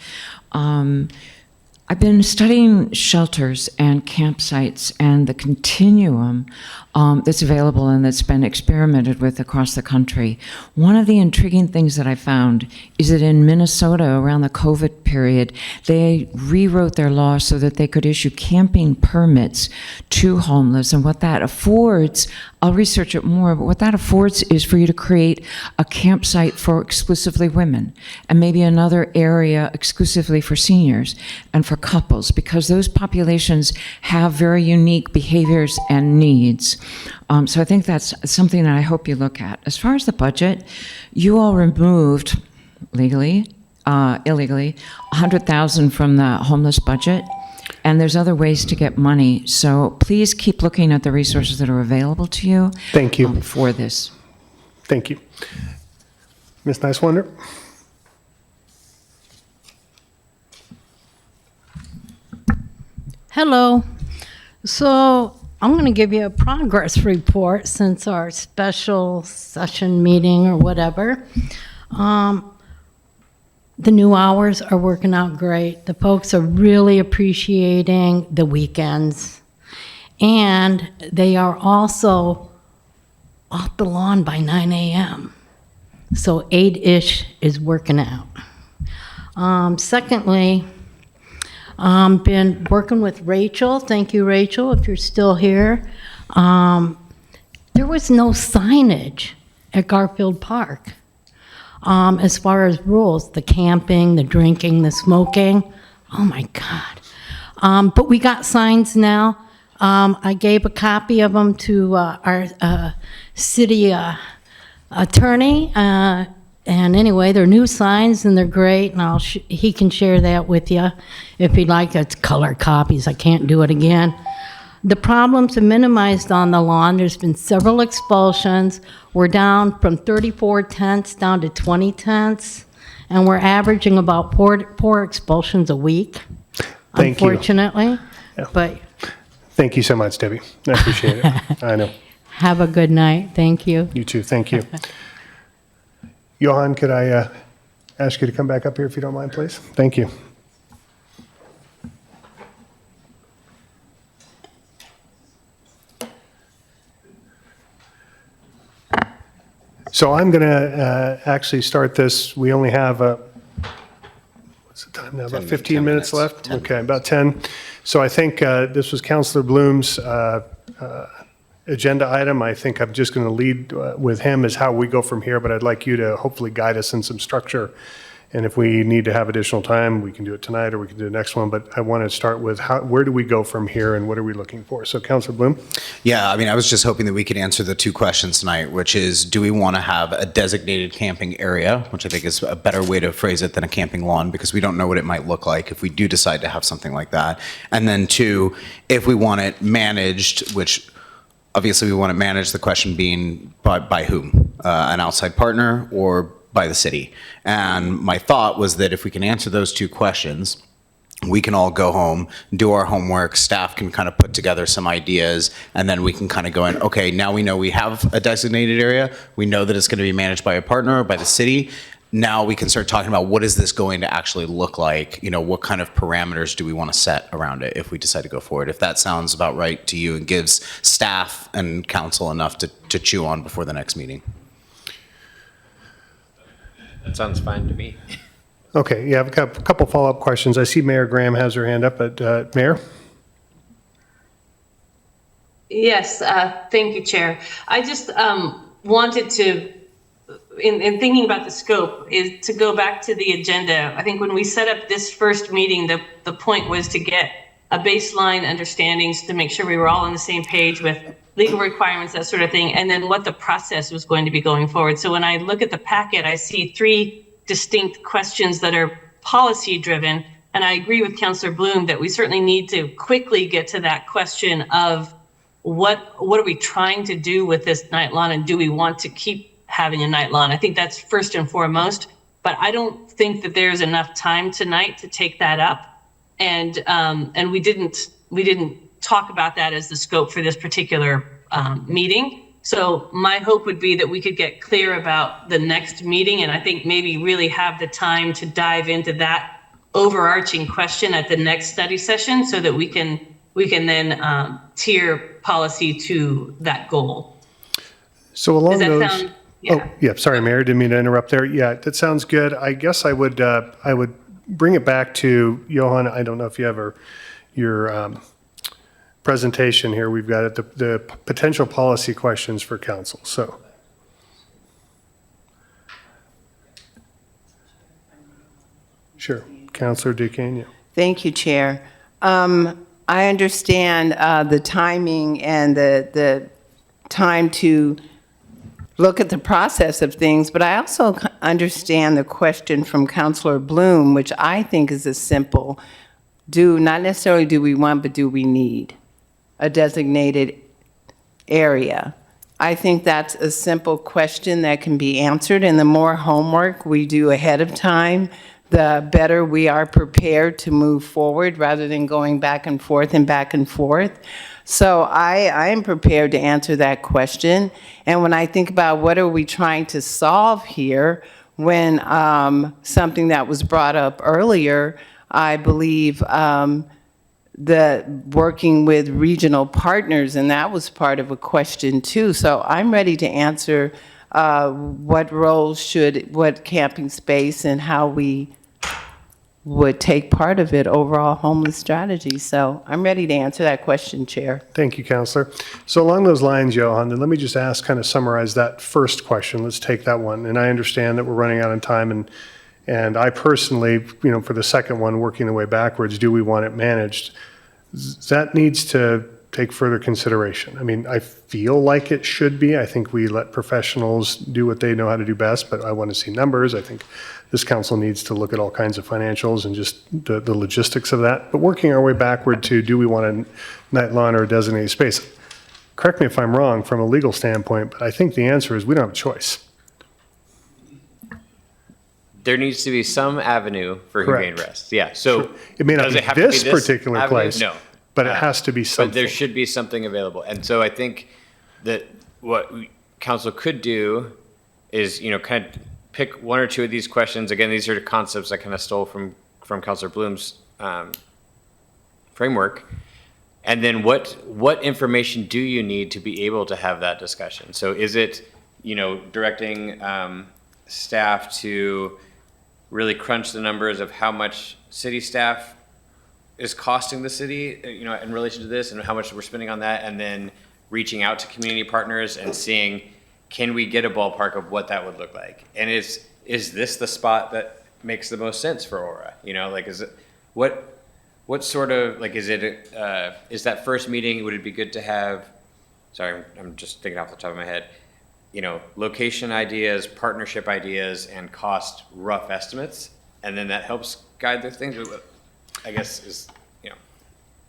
I've been studying shelters and campsites and the continuum that's available and that's been experimented with across the country. One of the intriguing things that I found is that in Minnesota, around the COVID period, they rewrote their law so that they could issue camping permits to homeless. And what that affords, I'll research it more, but what that affords is for you to create a campsite for exclusively women and maybe another area exclusively for seniors and for couples, because those populations have very unique behaviors and needs. So I think that's something that I hope you look at. As far as the budget, you all removed illegally, $100,000 from the homeless budget. And there's other ways to get money. So please keep looking at the resources that are available to you. Thank you. For this. Thank you. Ms. Nicewonder? Hello. So I'm going to give you a progress report since our special session meeting or whatever. The new hours are working out great. The folks are really appreciating the weekends. And they are also off the lawn by 9 a.m. So 8-ish is working out. Secondly, been working with Rachel. Thank you, Rachel, if you're still here. There was no signage at Garfield Park. As far as rules, the camping, the drinking, the smoking, oh my God. But we got signs now. I gave a copy of them to our city attorney. And anyway, they're new signs and they're great, and he can share that with you if he'd like. It's color copies. I can't do it again. The problems are minimized on the lawn. There's been several expulsions. We're down from 34 tents down to 20 tents, and we're averaging about four expulsions a week, Thank you. unfortunately. Yeah. But Thank you so much, Debbie. I appreciate it. I know. have a good night. Thank you. You too. Thank you. Johan, could I ask you to come back up here if you don't mind, please? Thank you. So I'm going to actually start this. We only have what's the time now? About 15 minutes left? 10. Okay, about 10. So I think this was Councilor Bloom's agenda item. I think I'm just going to lead with him as how we go from here, but I'd like you to hopefully guide us in some structure. And if we need to have additional time, we can do it tonight or we can do the next one. But I want to start with where do we go from here and what are we looking for? So Councilor Bloom? Yeah, I mean, I was just hoping that we could answer the two questions tonight, which is, do we want to have a designated camping area, which I think is a better way to phrase it than a camping lawn, because we don't know what it might look like if we do decide to have something like that. And then two, if we want it managed, which obviously we want it managed, the question being by whom? An outside partner or by the city? And my thought was that if we can answer those two questions, we can all go home, do our homework, staff can kind of put together some ideas, and then we can kind of go in, okay, now we know we have a designated area, we know that it's going to be managed by a partner or by the city. Now we can start talking about what is this going to actually look like? You know, what kind of parameters do we want to set around it if we decide to go forward? If that sounds about right to you and gives staff and council enough to chew on before the next meeting. That sounds fine to me. Okay, yeah, I have a couple follow-up questions. I see Mayor Graham has her hand up, but Mayor? Yes, thank you, Chair. I just wanted to, in thinking about the scope, is to go back to the agenda. I think when we set up this first meeting, the point was to get a baseline understandings to make sure we were all on the same page with legal requirements, that sort of thing, and then what the process was going to be going forward. So when I look at the packet, I see three distinct questions that are policy driven. And I agree with Councilor Bloom that we certainly need to quickly get to that question of what are we trying to do with this night lawn, and do we want to keep having a night lawn? I think that's first and foremost. but I don't think that there's enough time tonight to take that up. And we didn't talk about that as the scope for this particular meeting. So my hope would be that we could get clear about the next meeting, and I think maybe really have the time to dive into that overarching question at the next study session, so that we can then tier policy to that goal. So along Does that those. sound? Yeah. Oh, yeah, sorry, Mayor, didn't mean to interrupt there. Yeah, that sounds good. I guess I would bring it back to Johan. I don't know if you have your presentation here. We've got the potential policy questions for council. So. Sure. Councilor Duquesne, yeah. Thank you, Chair. I understand the timing and the time to look at the process of things, but I also understand the question from Councilor Bloom, which I think is as simple. Not necessarily do we want, but do we need a designated area? I think that's a simple question that can be answered, and the more homework we do ahead of time, the better we are prepared to move forward rather than going back and forth and back and forth. So I am prepared to answer that question. And when I think about what are we trying to solve here, when something that was brought up earlier, I believe the working with regional partners, and that was part of a question too. So I'm ready to answer what roles what camping space and how we would take part of it overall homeless strategy. So I'm ready to answer that question, Chair. Thank you, Councilor. So along those lines, Johan, then let me just kind of summarize that first question. Let's take that one. And I understand that we're running out of time, and I personally, for the second one, working the way backwards, do we want it managed? That needs to take further consideration. I mean, I feel like it should be. I think we let professionals do what they know how to do best, but I want to see numbers. I think this council needs to look at all kinds of financials and just the logistics of that. But working our way backward to, do we want a night lawn or a designated space? Correct me if I'm wrong from a legal standpoint, but I think the answer is we don't have a choice. There needs to be some avenue for humane Correct. rest. Yeah, so. Sure. It may not does be it have to this particular avenue? place, No. but it has to be something. But there should be something available. And so I think that what council could do is, kind of pick one or two of these questions. Again, these are the concepts I kind of stole from Councilor Bloom's framework. And then what information do you need to be able to have that discussion? So is it, directing staff to really crunch the numbers of how much city staff is costing the city, in relation to this, and how much we're spending on that, and then reaching out to community partners and seeing, can we get a ballpark of what that would look like? And is this the spot that makes the most sense for Aura? Is it, what sort of, is it, is that first meeting, would it be good to have, sorry, I'm just thinking off the top of my head, location ideas, partnership ideas, and cost rough estimates, and then that helps guide the things, I guess is,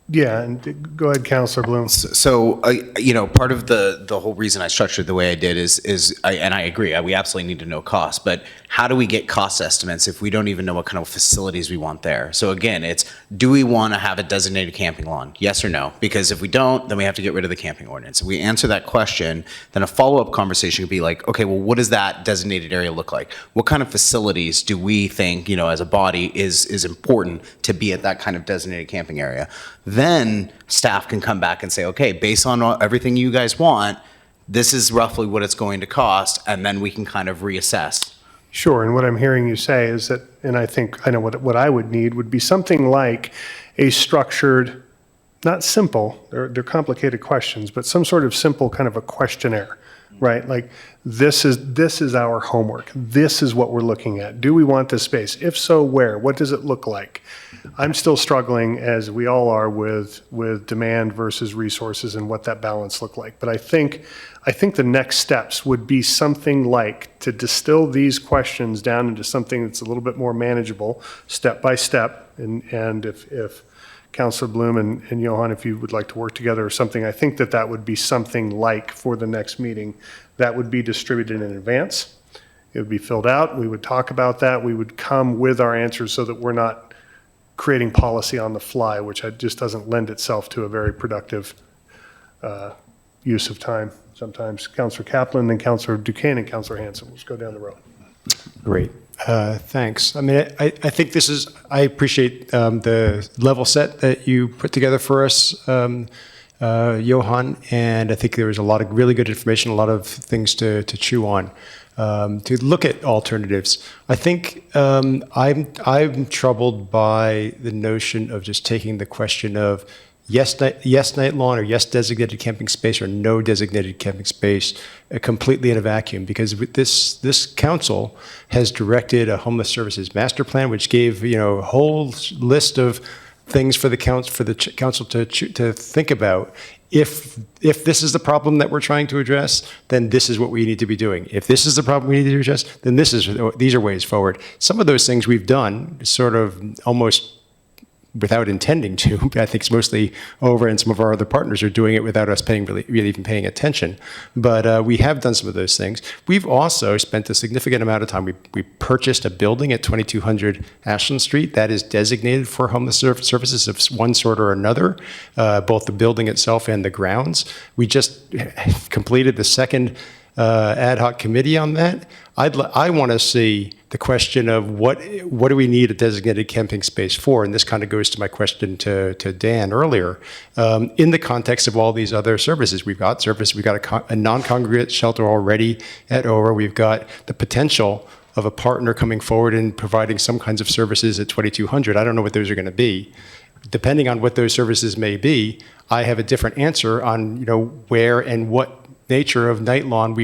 Yeah, and go ahead, Councilor Bloom. So, part of the whole reason I structured the way I did and I agree, we absolutely need to know costs, but how do we get cost estimates if we don't even know what kind of facilities we want there? So again, it's, do we want to have a designated camping lawn? Yes or no? Because if we don't, then we have to get rid of the camping ordinance. If we answer that question, then a follow-up conversation could be like, okay, well, what does that designated area look like? What kind of facilities do we think, as a body is important to be at that kind of designated camping area? Then staff can come back and say, okay, based on everything you guys want, this is roughly what it's going to cost, and then we can kind of reassess. Sure, and what I'm hearing you say is that, and I think I know what I would need would be something like a structured, not simple, they're complicated questions, but some sort of simple kind of a questionnaire, right? Like, this is our homework. This is what we're looking at. Do we want this space? If so, where? What does it look like? I'm still struggling, as we all are, with demand versus resources and what that balance look like. But I think the next steps would be something like to distill these questions down into something that's a little bit more manageable, step by step. And if Councilor Bloom and Johan, if you would like to work together or something, I think that would be something like, for the next meeting, that would be distributed in advance. It would be filled out. We would talk about that. We would come with our answers so that we're not creating policy on the fly, which just doesn't lend itself to a very productive use of time sometimes. Councilor Kaplan, then Councilor Duquesne, and Councilor Hanson. Let's go down the row. Great. Thanks. I mean, I think this is, I appreciate the level set that you put together for us, Johan, and I think there was a lot of really good information, a lot of things to chew on, to look at alternatives. I think I'm troubled by the notion of just taking the question of yes night lawn or yes designated camping space or no designated camping space completely in a vacuum, because this council has directed a homeless services master plan which gave a whole list of things for the council to think about. If this is the problem that we're trying to address, then this is what we need to be doing. If this is the problem we need to address, then these are ways forward. Some of those things we've done sort of almost without intending to. I think it's mostly over, and some of our other partners are doing it without us really even paying attention. But we have done some of those things. We've also spent a significant amount of time. We purchased a building at 2200 Ashland Street that is designated for homeless services of one sort or another, both the building itself and the grounds. We just completed the second ad hoc committee on that. I want to see the question of what do we need a designated camping space for? And this kind of goes to my question to Dan earlier. In the context of all these other services, we've got a non-congregate shelter already at ORA. We've got the potential of a partner coming forward and providing some kinds of services at 2200. I don't know what those are going to be. Depending on what those services may be, I have a different answer on where and what nature of night lawn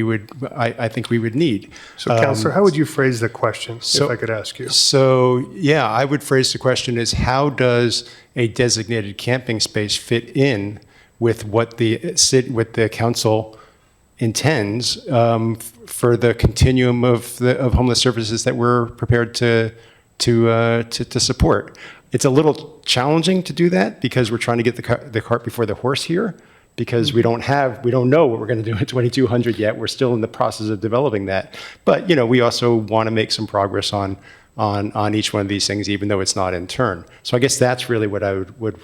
I think we would need. So, Councilor, how would you phrase the question, if I could ask you? So, yeah, I would phrase the question as, how does a designated camping space fit in with what the council intends for the continuum of homeless services that we're prepared to support? It's a little challenging to do that because we're trying to get the cart before the horse here, because we don't know what we're going to do at 2200 yet. We're still in the process of developing that. But we also want to make some progress on each one of these things, even though it's not in turn. So I guess that's really what I would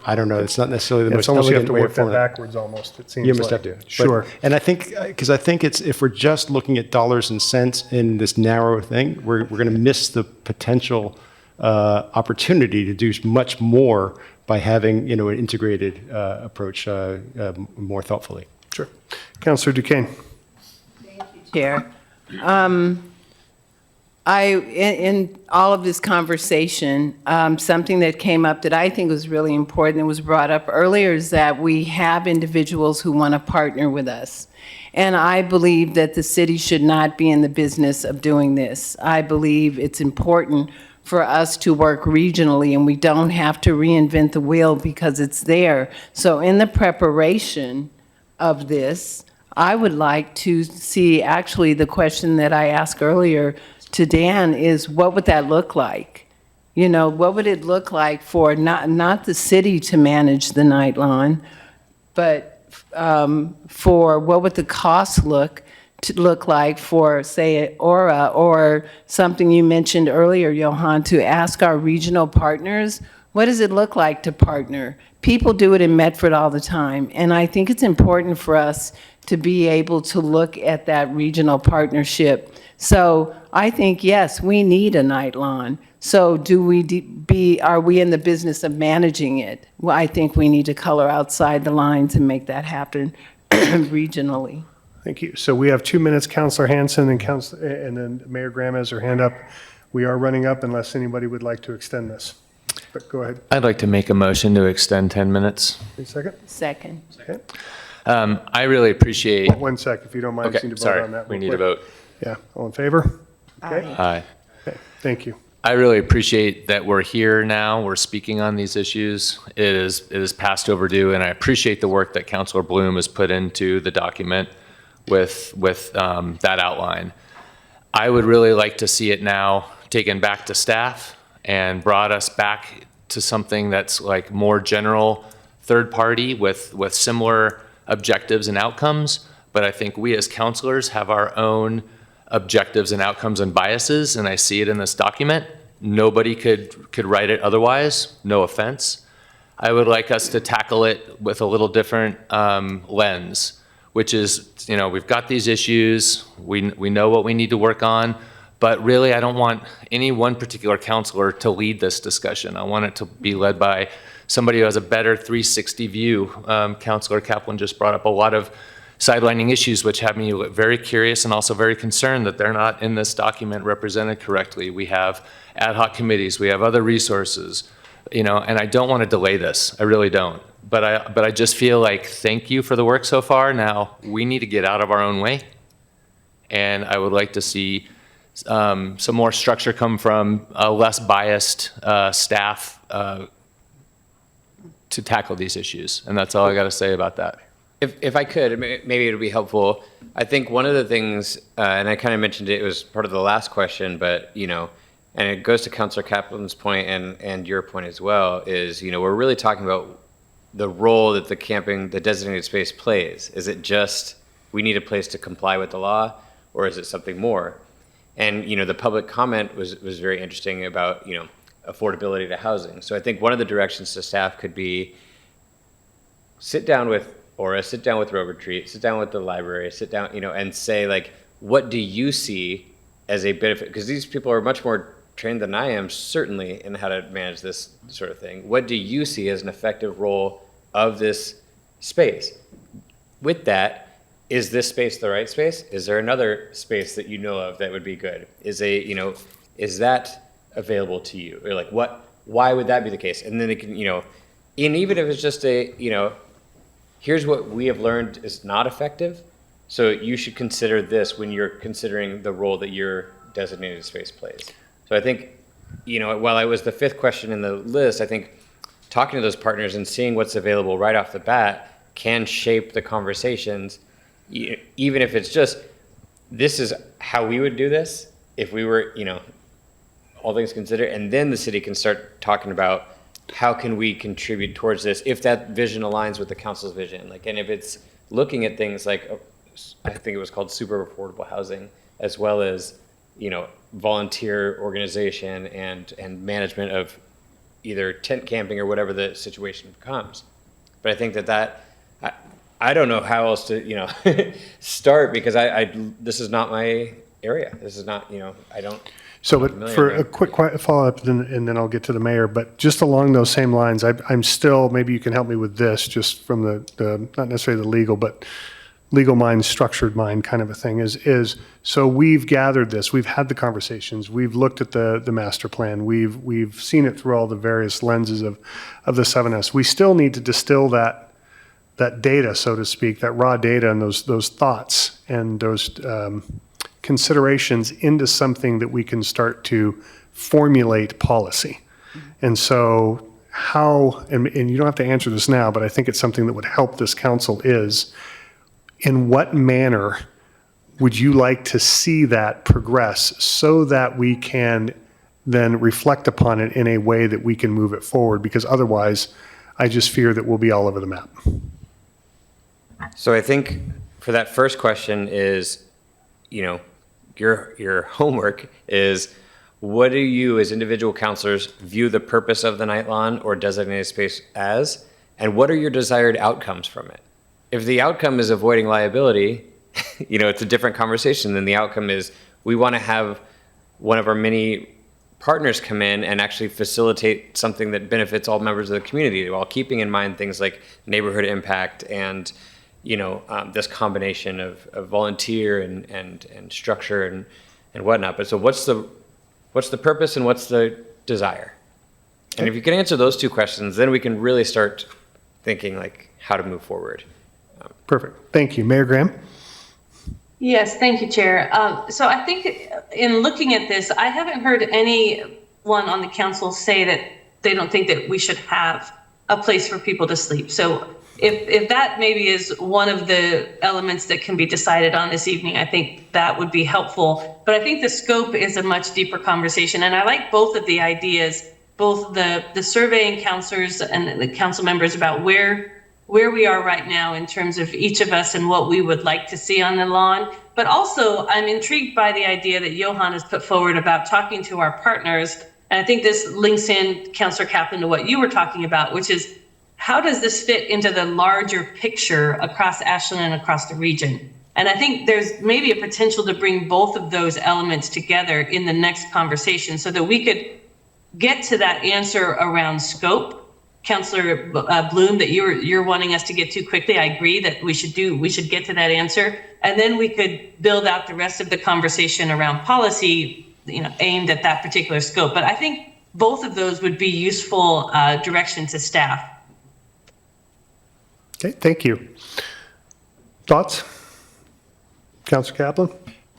I don't know. It's not necessarily the most almost, elegant you way have of to work that forming it. backwards almost, it seems You must like. have to. Sure. And I think it's, if we're just looking at dollars and cents in this narrow thing, we're going to miss the potential opportunity to do much more by having an integrated approach more thoughtfully. Sure. Councilor Duquesne. Chair. In all of this conversation, something that came up that I think was really important and was brought up earlier is that we have individuals who want to partner with us. And I believe that the city should not be in the business of doing this. I believe it's important for us to work regionally, and we don't have to reinvent the wheel because it's there. So in the preparation of this, I would like to see, actually, the question that I asked earlier to Dan is, what would that look like? What would it look like for not the city to manage the night lawn, but for what would the cost look like for, say, Aura, or something you mentioned earlier, Johan, to ask our regional partners, what does it look like to partner? People do it in Medford all the time, and I think it's important for us to be able to look at that regional partnership. So I think, yes, we need a night lawn. So are we in the business of managing it? Well, I think we need to color outside the lines and make that happen regionally. Thank you. So we have 2 minutes, Councilor Hanson and then Mayor Graham has her hand up. We are running up unless anybody would like to extend this. But go ahead. I'd like to make a motion to extend 10 minutes. Wait a second. Second. Okay. I really appreciate. 1 sec, if you don't mind. Okay, just need to sorry, vote on that. we real need to quick. vote. Yeah. All in favor? Okay. Aye. Okay. Thank you. I really appreciate that we're here now. We're speaking on these issues. It is past overdue, and I appreciate the work that Councilor Bloom has put into the document with that outline. I would really like to see it now taken back to staff and brought us back to something that's like more general third party with similar objectives and outcomes. But I think we as counselors have our own objectives and outcomes and biases, and I see it in this document. Nobody could write it otherwise, no offense. I would like us to tackle it with a little different lens, which is, we've got these issues, we know what we need to work on, but really I don't want any one particular counselor to lead this discussion. I want it to be led by somebody who has a better 360 view. Counselor Kaplan just brought up a lot of sidelining issues, which have me very curious and also very concerned that they're not in this document represented correctly. We have ad hoc committees, we have other resources, and I don't want to delay this. I really don't. But I just feel like, thank you for the work so far. Now we need to get out of our own way. And I would like to see some more structure come from a less biased staff to tackle these issues. And that's all I got to say about that. If I could, maybe it would be helpful. I think one of the things, and I kind of mentioned it was part of the last question, but, and it goes to Councilor Kaplan's point and your point as well, is, we're really talking about the role that the designated space plays. Is it just, we need a place to comply with the law, or is it something more? And, the public comment was very interesting about, affordability to housing. So I think one of the directions to staff could be sit down with Aura, sit down with Road Retreat, sit down with the library, sit down, and say, like, what do you see as a benefit? Because these people are much more trained than I am, certainly, in how to manage this sort of thing. What do you see as an effective role of this space? With that, is this space the right space? Is there another space that you know of that would be good? Is that available to you? Or like, why would that be the case? And then it can, and even if it's just here's what we have learned is not effective, so you should consider this when you're considering the role that your designated space plays. So I think, while I was the fifth question in the list, I think talking to those partners and seeing what's available right off the bat can shape the conversations, even if it's just, this is how we would do this if we were, all things considered, and then the city can start talking about how can we contribute towards this if that vision aligns with the council's vision. Like, and if it's looking at things like, I think it was called super affordable housing, as well as, volunteer organization and management of either tent camping or whatever the situation becomes. But I think that I don't know how else to, start, because this is not my area. This is not, I don't. So, but for a quick follow-up, and then I'll get to the mayor, but just along those same lines, I'm still, maybe you can help me with this, just from the not necessarily the legal, but legal mind, structured mind kind of a thing, is so we've gathered this, we've had the conversations, we've looked at the master plan, we've seen it through all the various lenses of the 7S. We still need to distill that data, so to speak, that raw data and those thoughts and those considerations into something that we can start to formulate policy. And so how, and you don't have to answer this now, but I think it's something that would help this council is, in what manner would you like to see that progress so that we can then reflect upon it in a way that we can move it forward? Because otherwise, I just fear that we'll be all over the map. So I think for that first question is, your homework is, what do you as individual counselors view the purpose of the night lawn or designated space as, and what are your desired outcomes from it? If the outcome is avoiding liability, it's a different conversation than the outcome is, we want to have one of our many partners come in and actually facilitate something that benefits all members of the community, while keeping in mind things like neighborhood impact and this combination of volunteer and structure and whatnot. But so what's the purpose and what's the desire? And if you can answer those two questions, then we can really start thinking like how to move forward. Perfect. Thank you. Mayor Graham? Yes, thank you, Chair. So I think in looking at this, I haven't heard anyone on the council say that they don't think that we should have a place for people to sleep. So if that maybe is one of the elements that can be decided on this evening, I think that would be helpful. But I think the scope is a much deeper conversation. And I like both of the ideas, both the surveying counselors and the council members about where we are right now in terms of each of us and what we would like to see on the lawn. But also, I'm intrigued by the idea that Johan has put forward about talking to our partners. And I think this links in, Councillor Kaplan, to what you were talking about, which is how does this fit into the larger picture across Ashland and across the region? And I think there's maybe a potential to bring both of those elements together in the next conversation so that we could get to that answer around scope. Councillor Bloom, that you're wanting us to get to quickly. I agree that we should get to that answer, and then we could build out the rest of the conversation around policy, aimed at that particular scope. But I think both of those would be useful direction to staff. Okay, thank you. Thoughts? Councillor Kaplan?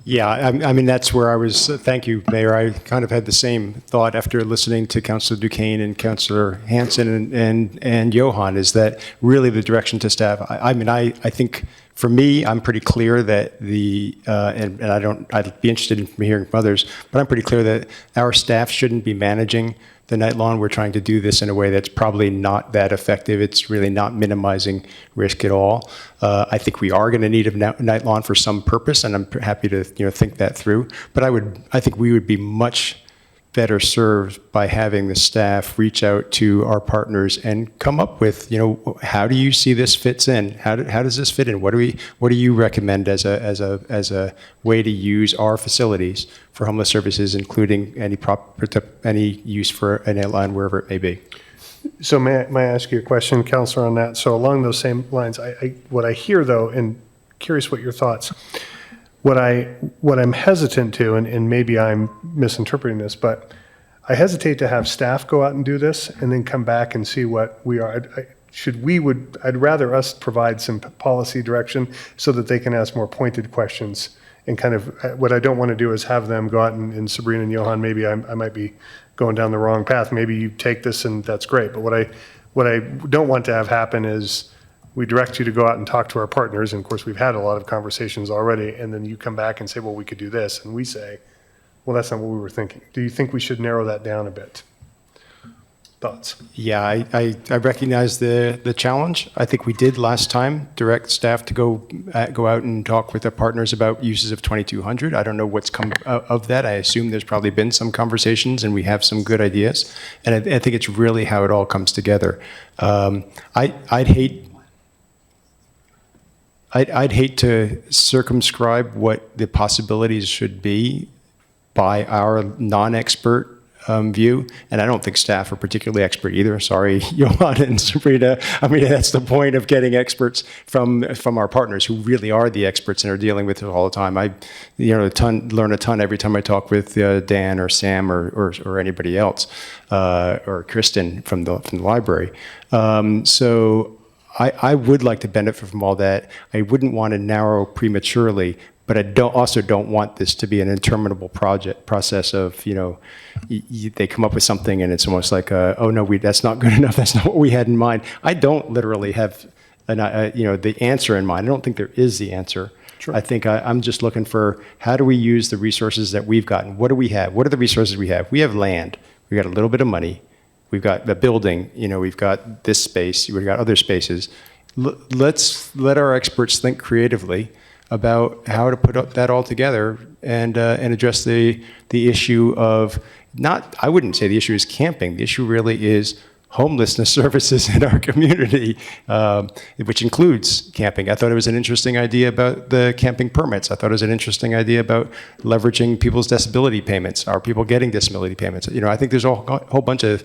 Yeah, I mean, that's where I was, thank you, Mayor. I kind of had the same thought after listening to Councillor Duquesne and Councillor Hanson and Johan, is that really the direction to staff. I think for me, I'm pretty clear that I'd be interested in hearing from others, but I'm pretty clear that our staff shouldn't be managing the night lawn. We're trying to do this in a way that's probably not that effective. It's really not minimizing risk at all. I think we are going to need a night lawn for some purpose, and I'm happy to think that through. But I think we would be much better served by having the staff reach out to our partners and come up with, how do you see this fits in? How does this fit in? What do you recommend as a way to use our facilities for homeless services, including any use for an airline, wherever it may be? So may I ask you a question, Councillor, on that? So along those same lines, what I hear though, and curious what your thoughts. What I'm hesitant to, and maybe I'm misinterpreting this, but I hesitate to have staff go out and do this and then come back and see what we are. I'd rather us provide some policy direction so that they can ask more pointed questions. And kind of what I don't want to do is have them go out and Sabrina and Johan, maybe I might be going down the wrong path. Maybe you take this and that's great. But what I don't want to have happen is we direct you to go out and talk to our partners. And of course, we've had a lot of conversations already. And then you come back and say, well, we could do this. And we say, well, that's not what we were thinking. Do you think we should narrow that down a bit? Thoughts? Yeah, I recognize the challenge. I think we did last time direct staff to go out and talk with our partners about uses of 2200. I don't know what's come of that. I assume there's probably been some conversations and we have some good ideas. And I think it's really how it all comes together. I'd hate to circumscribe what the possibilities should be by our non-expert view, and I don't think staff are particularly expert either. Sorry, Johan and Sabrina. I mean, that's the point of getting experts from our partners who really are the experts and are dealing with it all the time. I learn a ton every time I talk with Dan or Sam or anybody else, or Kristen from the library. So I would like to benefit from all that. I wouldn't want to narrow prematurely, but I also don't want this to be an interminable process of, they come up with something and it's almost like, oh no, that's not good enough. That's not what we had in mind. I don't literally have the answer in mind. I don't think there is the answer. Sure. I think I'm just looking for how do we use the resources that we've gotten? What do we have? What are the resources we have? We have land. We got a little bit of money. We've got the building. We've got this space. We've got other spaces. Let's let our experts think creatively about how to put that all together and address the issue of I wouldn't say the issue is camping. The issue really is homelessness services in our community, which includes camping. I thought it was an interesting idea about the camping permits. I thought it was an interesting idea about leveraging people's disability payments. Are people getting disability payments? I think there's a whole bunch of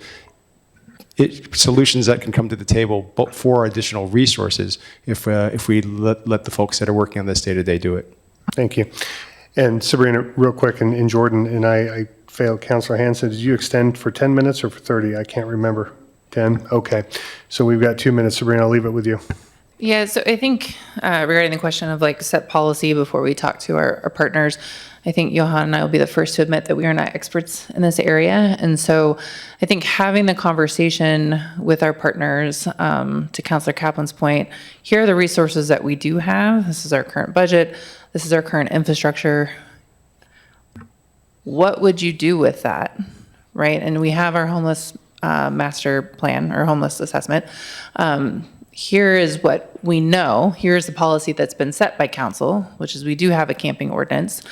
solutions that can come to the table for additional resources if we let the folks that are working on this day-to-day do it. Thank you. And Sabrina, real quick, and Jordan, and I failed. Councillor Hanson, did you extend for 10 minutes or for 30? I can't remember. 10? Okay. So we've got 2 minutes. Sabrina, I'll leave it with you. Yeah, so I think regarding the question of set policy before we talk to our partners, I think Johan and I will be the first to admit that we are not experts in this area. And so I think having the conversation with our partners, to Councillor Kaplan's point, here are the resources that we do have. This is our current budget. This is our current infrastructure. What would you do with that, right? And we have our homeless master plan or homeless assessment. here is what we know, here's the policy that's been set by council, which is we do have a camping ordinance.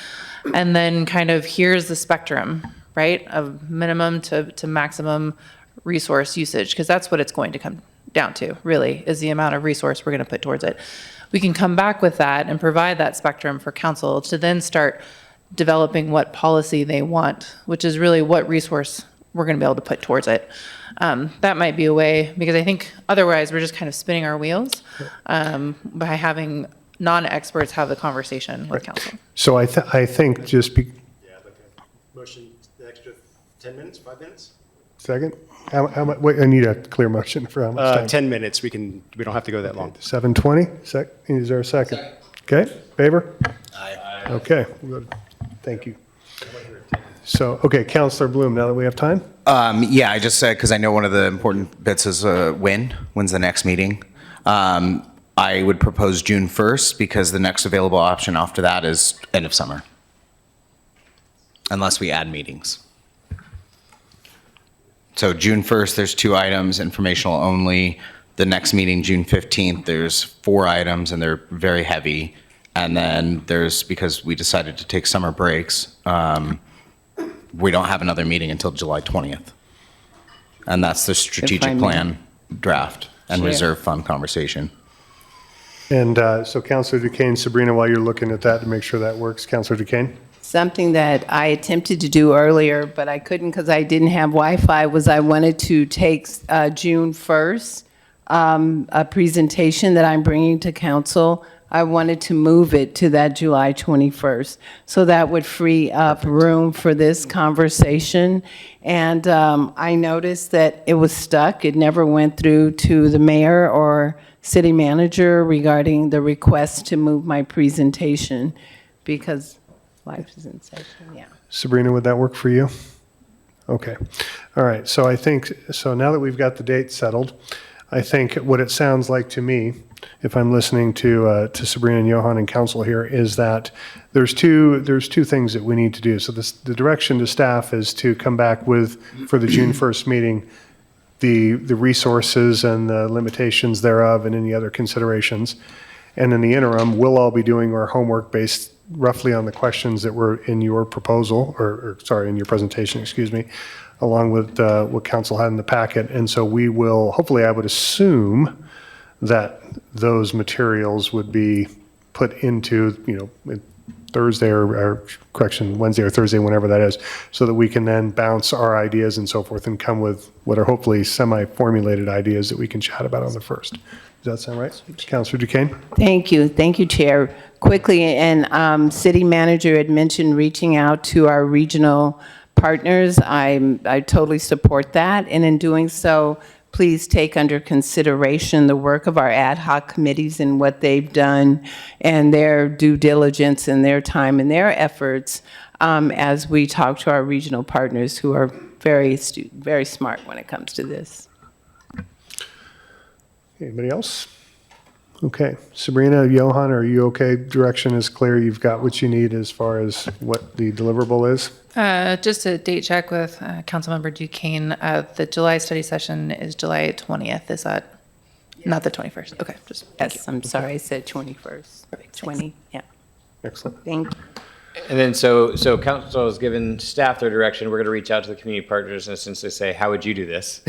And then kind of here's the spectrum, right, of minimum to maximum resource usage, because that's what it's going to come down to, really, is the amount of resource we're going to put towards it. We can come back with that and provide that spectrum for council to then start developing what policy they want, which is really what resource we're going to be able to put towards it. That might be a way, because I think otherwise we're just kind of spinning our wheels by having non-experts have the conversation with council. So I think just be, Yeah, like a motion, the extra 10 minutes, 5 minutes? second, how much, wait, I need a clear motion for how much time? 10 minutes, we don't have to go that long. 7:20, is there a second? Okay, favor? Aye. Okay, good. Thank you. So, okay, Counselor Bloom, now that we have time? Yeah, I just said, because I know one of the important bits is when's the next meeting? I would propose June 1st, because the next available option after that is end of summer. Unless we add meetings. So June 1st, there's 2 items, informational only. The next meeting, June 15th, there's 4 items, and they're very heavy. And then there's, because we decided to take summer breaks, we don't have another meeting until July 20th. And that's the strategic plan draft and Sure. reserve fund conversation. And so Counselor Duquesne, Sabrina, while you're looking at that to make sure that works, Counselor Duquesne? Something that I attempted to do earlier, but I couldn't because I didn't have Wi-Fi, was I wanted to take June 1st, a presentation that I'm bringing to council. I wanted to move it to that July 21st. So that would free up room for this conversation. And I noticed that it was stuck. It never went through to the mayor or city manager regarding the request to move my presentation because life is in session, yeah. Sabrina, would that work for you? Okay. All right. So I think, so now that we've got the date settled, I think what it sounds like to me, if I'm listening to Sabrina and Johan and council here, is that there's two things that we need to do. So the direction to staff is to come back with, for the June 1st meeting, the resources and the limitations thereof and any other considerations. And in the interim, we'll all be doing our homework based roughly on the questions that were in your proposal, or sorry, in your presentation, excuse me, along with what council had in the packet. And so we will, hopefully I would assume that those materials would be put into, Thursday or correction, Wednesday or Thursday, whenever that is, so that we can then bounce our ideas and so forth and come with what are hopefully semi-formulated ideas that we can chat about on the 1st. Does that sound right? Councilor Duquesne? Thank you, Chair. Quickly, and city manager had mentioned reaching out to our regional partners. I totally support that, and in doing so, please take under consideration the work of our ad hoc committees and what they've done and their due diligence and their time and their efforts as we talk to our regional partners who are very astute, very smart when it comes to this. Anybody else? Okay. Sabrina, Johan, are you okay? Direction is clear. You've got what you need as far as what the deliverable is? Just a date check with Councilmember Duquesne. The July study session is July 20th. Is that not the 21st? Okay, just thank you. Yes, I'm sorry, I said 21st. 20, yeah. Excellent. Thank you. And then, so council has given staff their direction. We're going to reach out to the community partners and essentially say, how would you do this?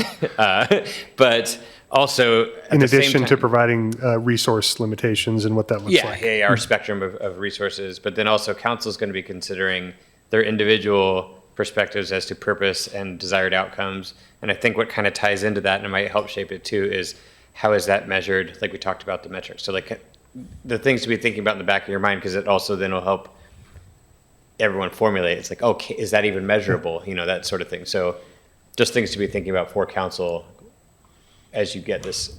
But also, at In the same addition to time- providing resource limitations and what that looks like. Yeah, our spectrum of resources. But then also council's going to be considering their individual perspectives as to purpose and desired outcomes. And I think what kind of ties into that, and it might help shape it too, is how is that measured? Like we talked about the metrics. So like the things to be thinking about in the back of your mind, because it also then will help everyone formulate. It's like, okay, is that even measurable? That sort of thing. So just things to be thinking about for council as you get this,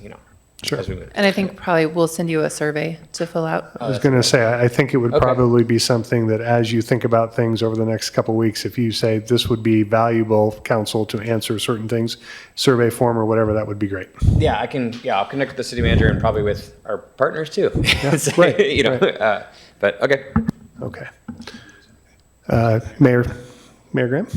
Sure. as we move. And I think probably we'll send you a survey to fill out. I was going to say, I think it would Okay. probably be something that as you think about things over the next couple of weeks, if you say this would be valuable, council, to answer certain things, survey form or whatever, that would be great. Yeah, I'll connect with the city manager and probably with our partners too. So, right. But okay. Okay. Mayor Graham?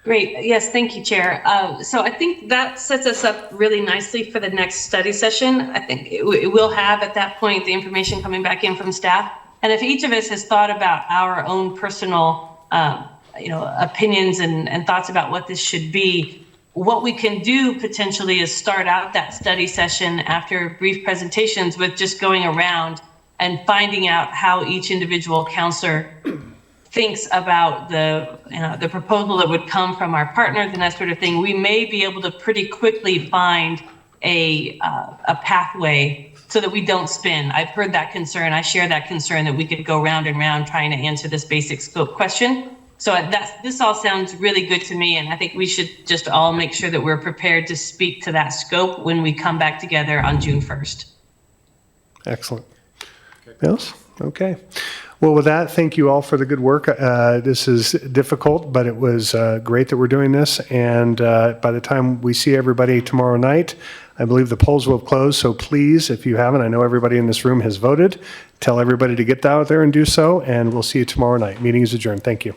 Great. Yes, thank you, Chair. So I think that sets us up really nicely for the next study session. I think it will have at that point the information coming back in from staff. And if each of us has thought about our own personal, opinions and thoughts about what this should be, what we can do potentially is start out that study session after brief presentations with just going around and finding out how each individual counselor thinks about the proposal that would come from our partners and that sort of thing. We may be able to pretty quickly find a pathway so that we don't spin. I've heard that concern. I share that concern that we could go round and round trying to answer this basic scope question. So this all sounds really good to me, and I think we should just all make sure that we're prepared to speak to that scope when we come back together on June 1st. Excellent. Yes? Okay. Well, with that, thank you all for the good work. This is difficult, but it was great that we're doing this. And by the time we see everybody tomorrow night, I believe the polls will have closed. So please, if you haven't, I know everybody in this room has voted, tell everybody to get out there and do so. And we'll see you tomorrow night. Meeting is adjourned. Thank you.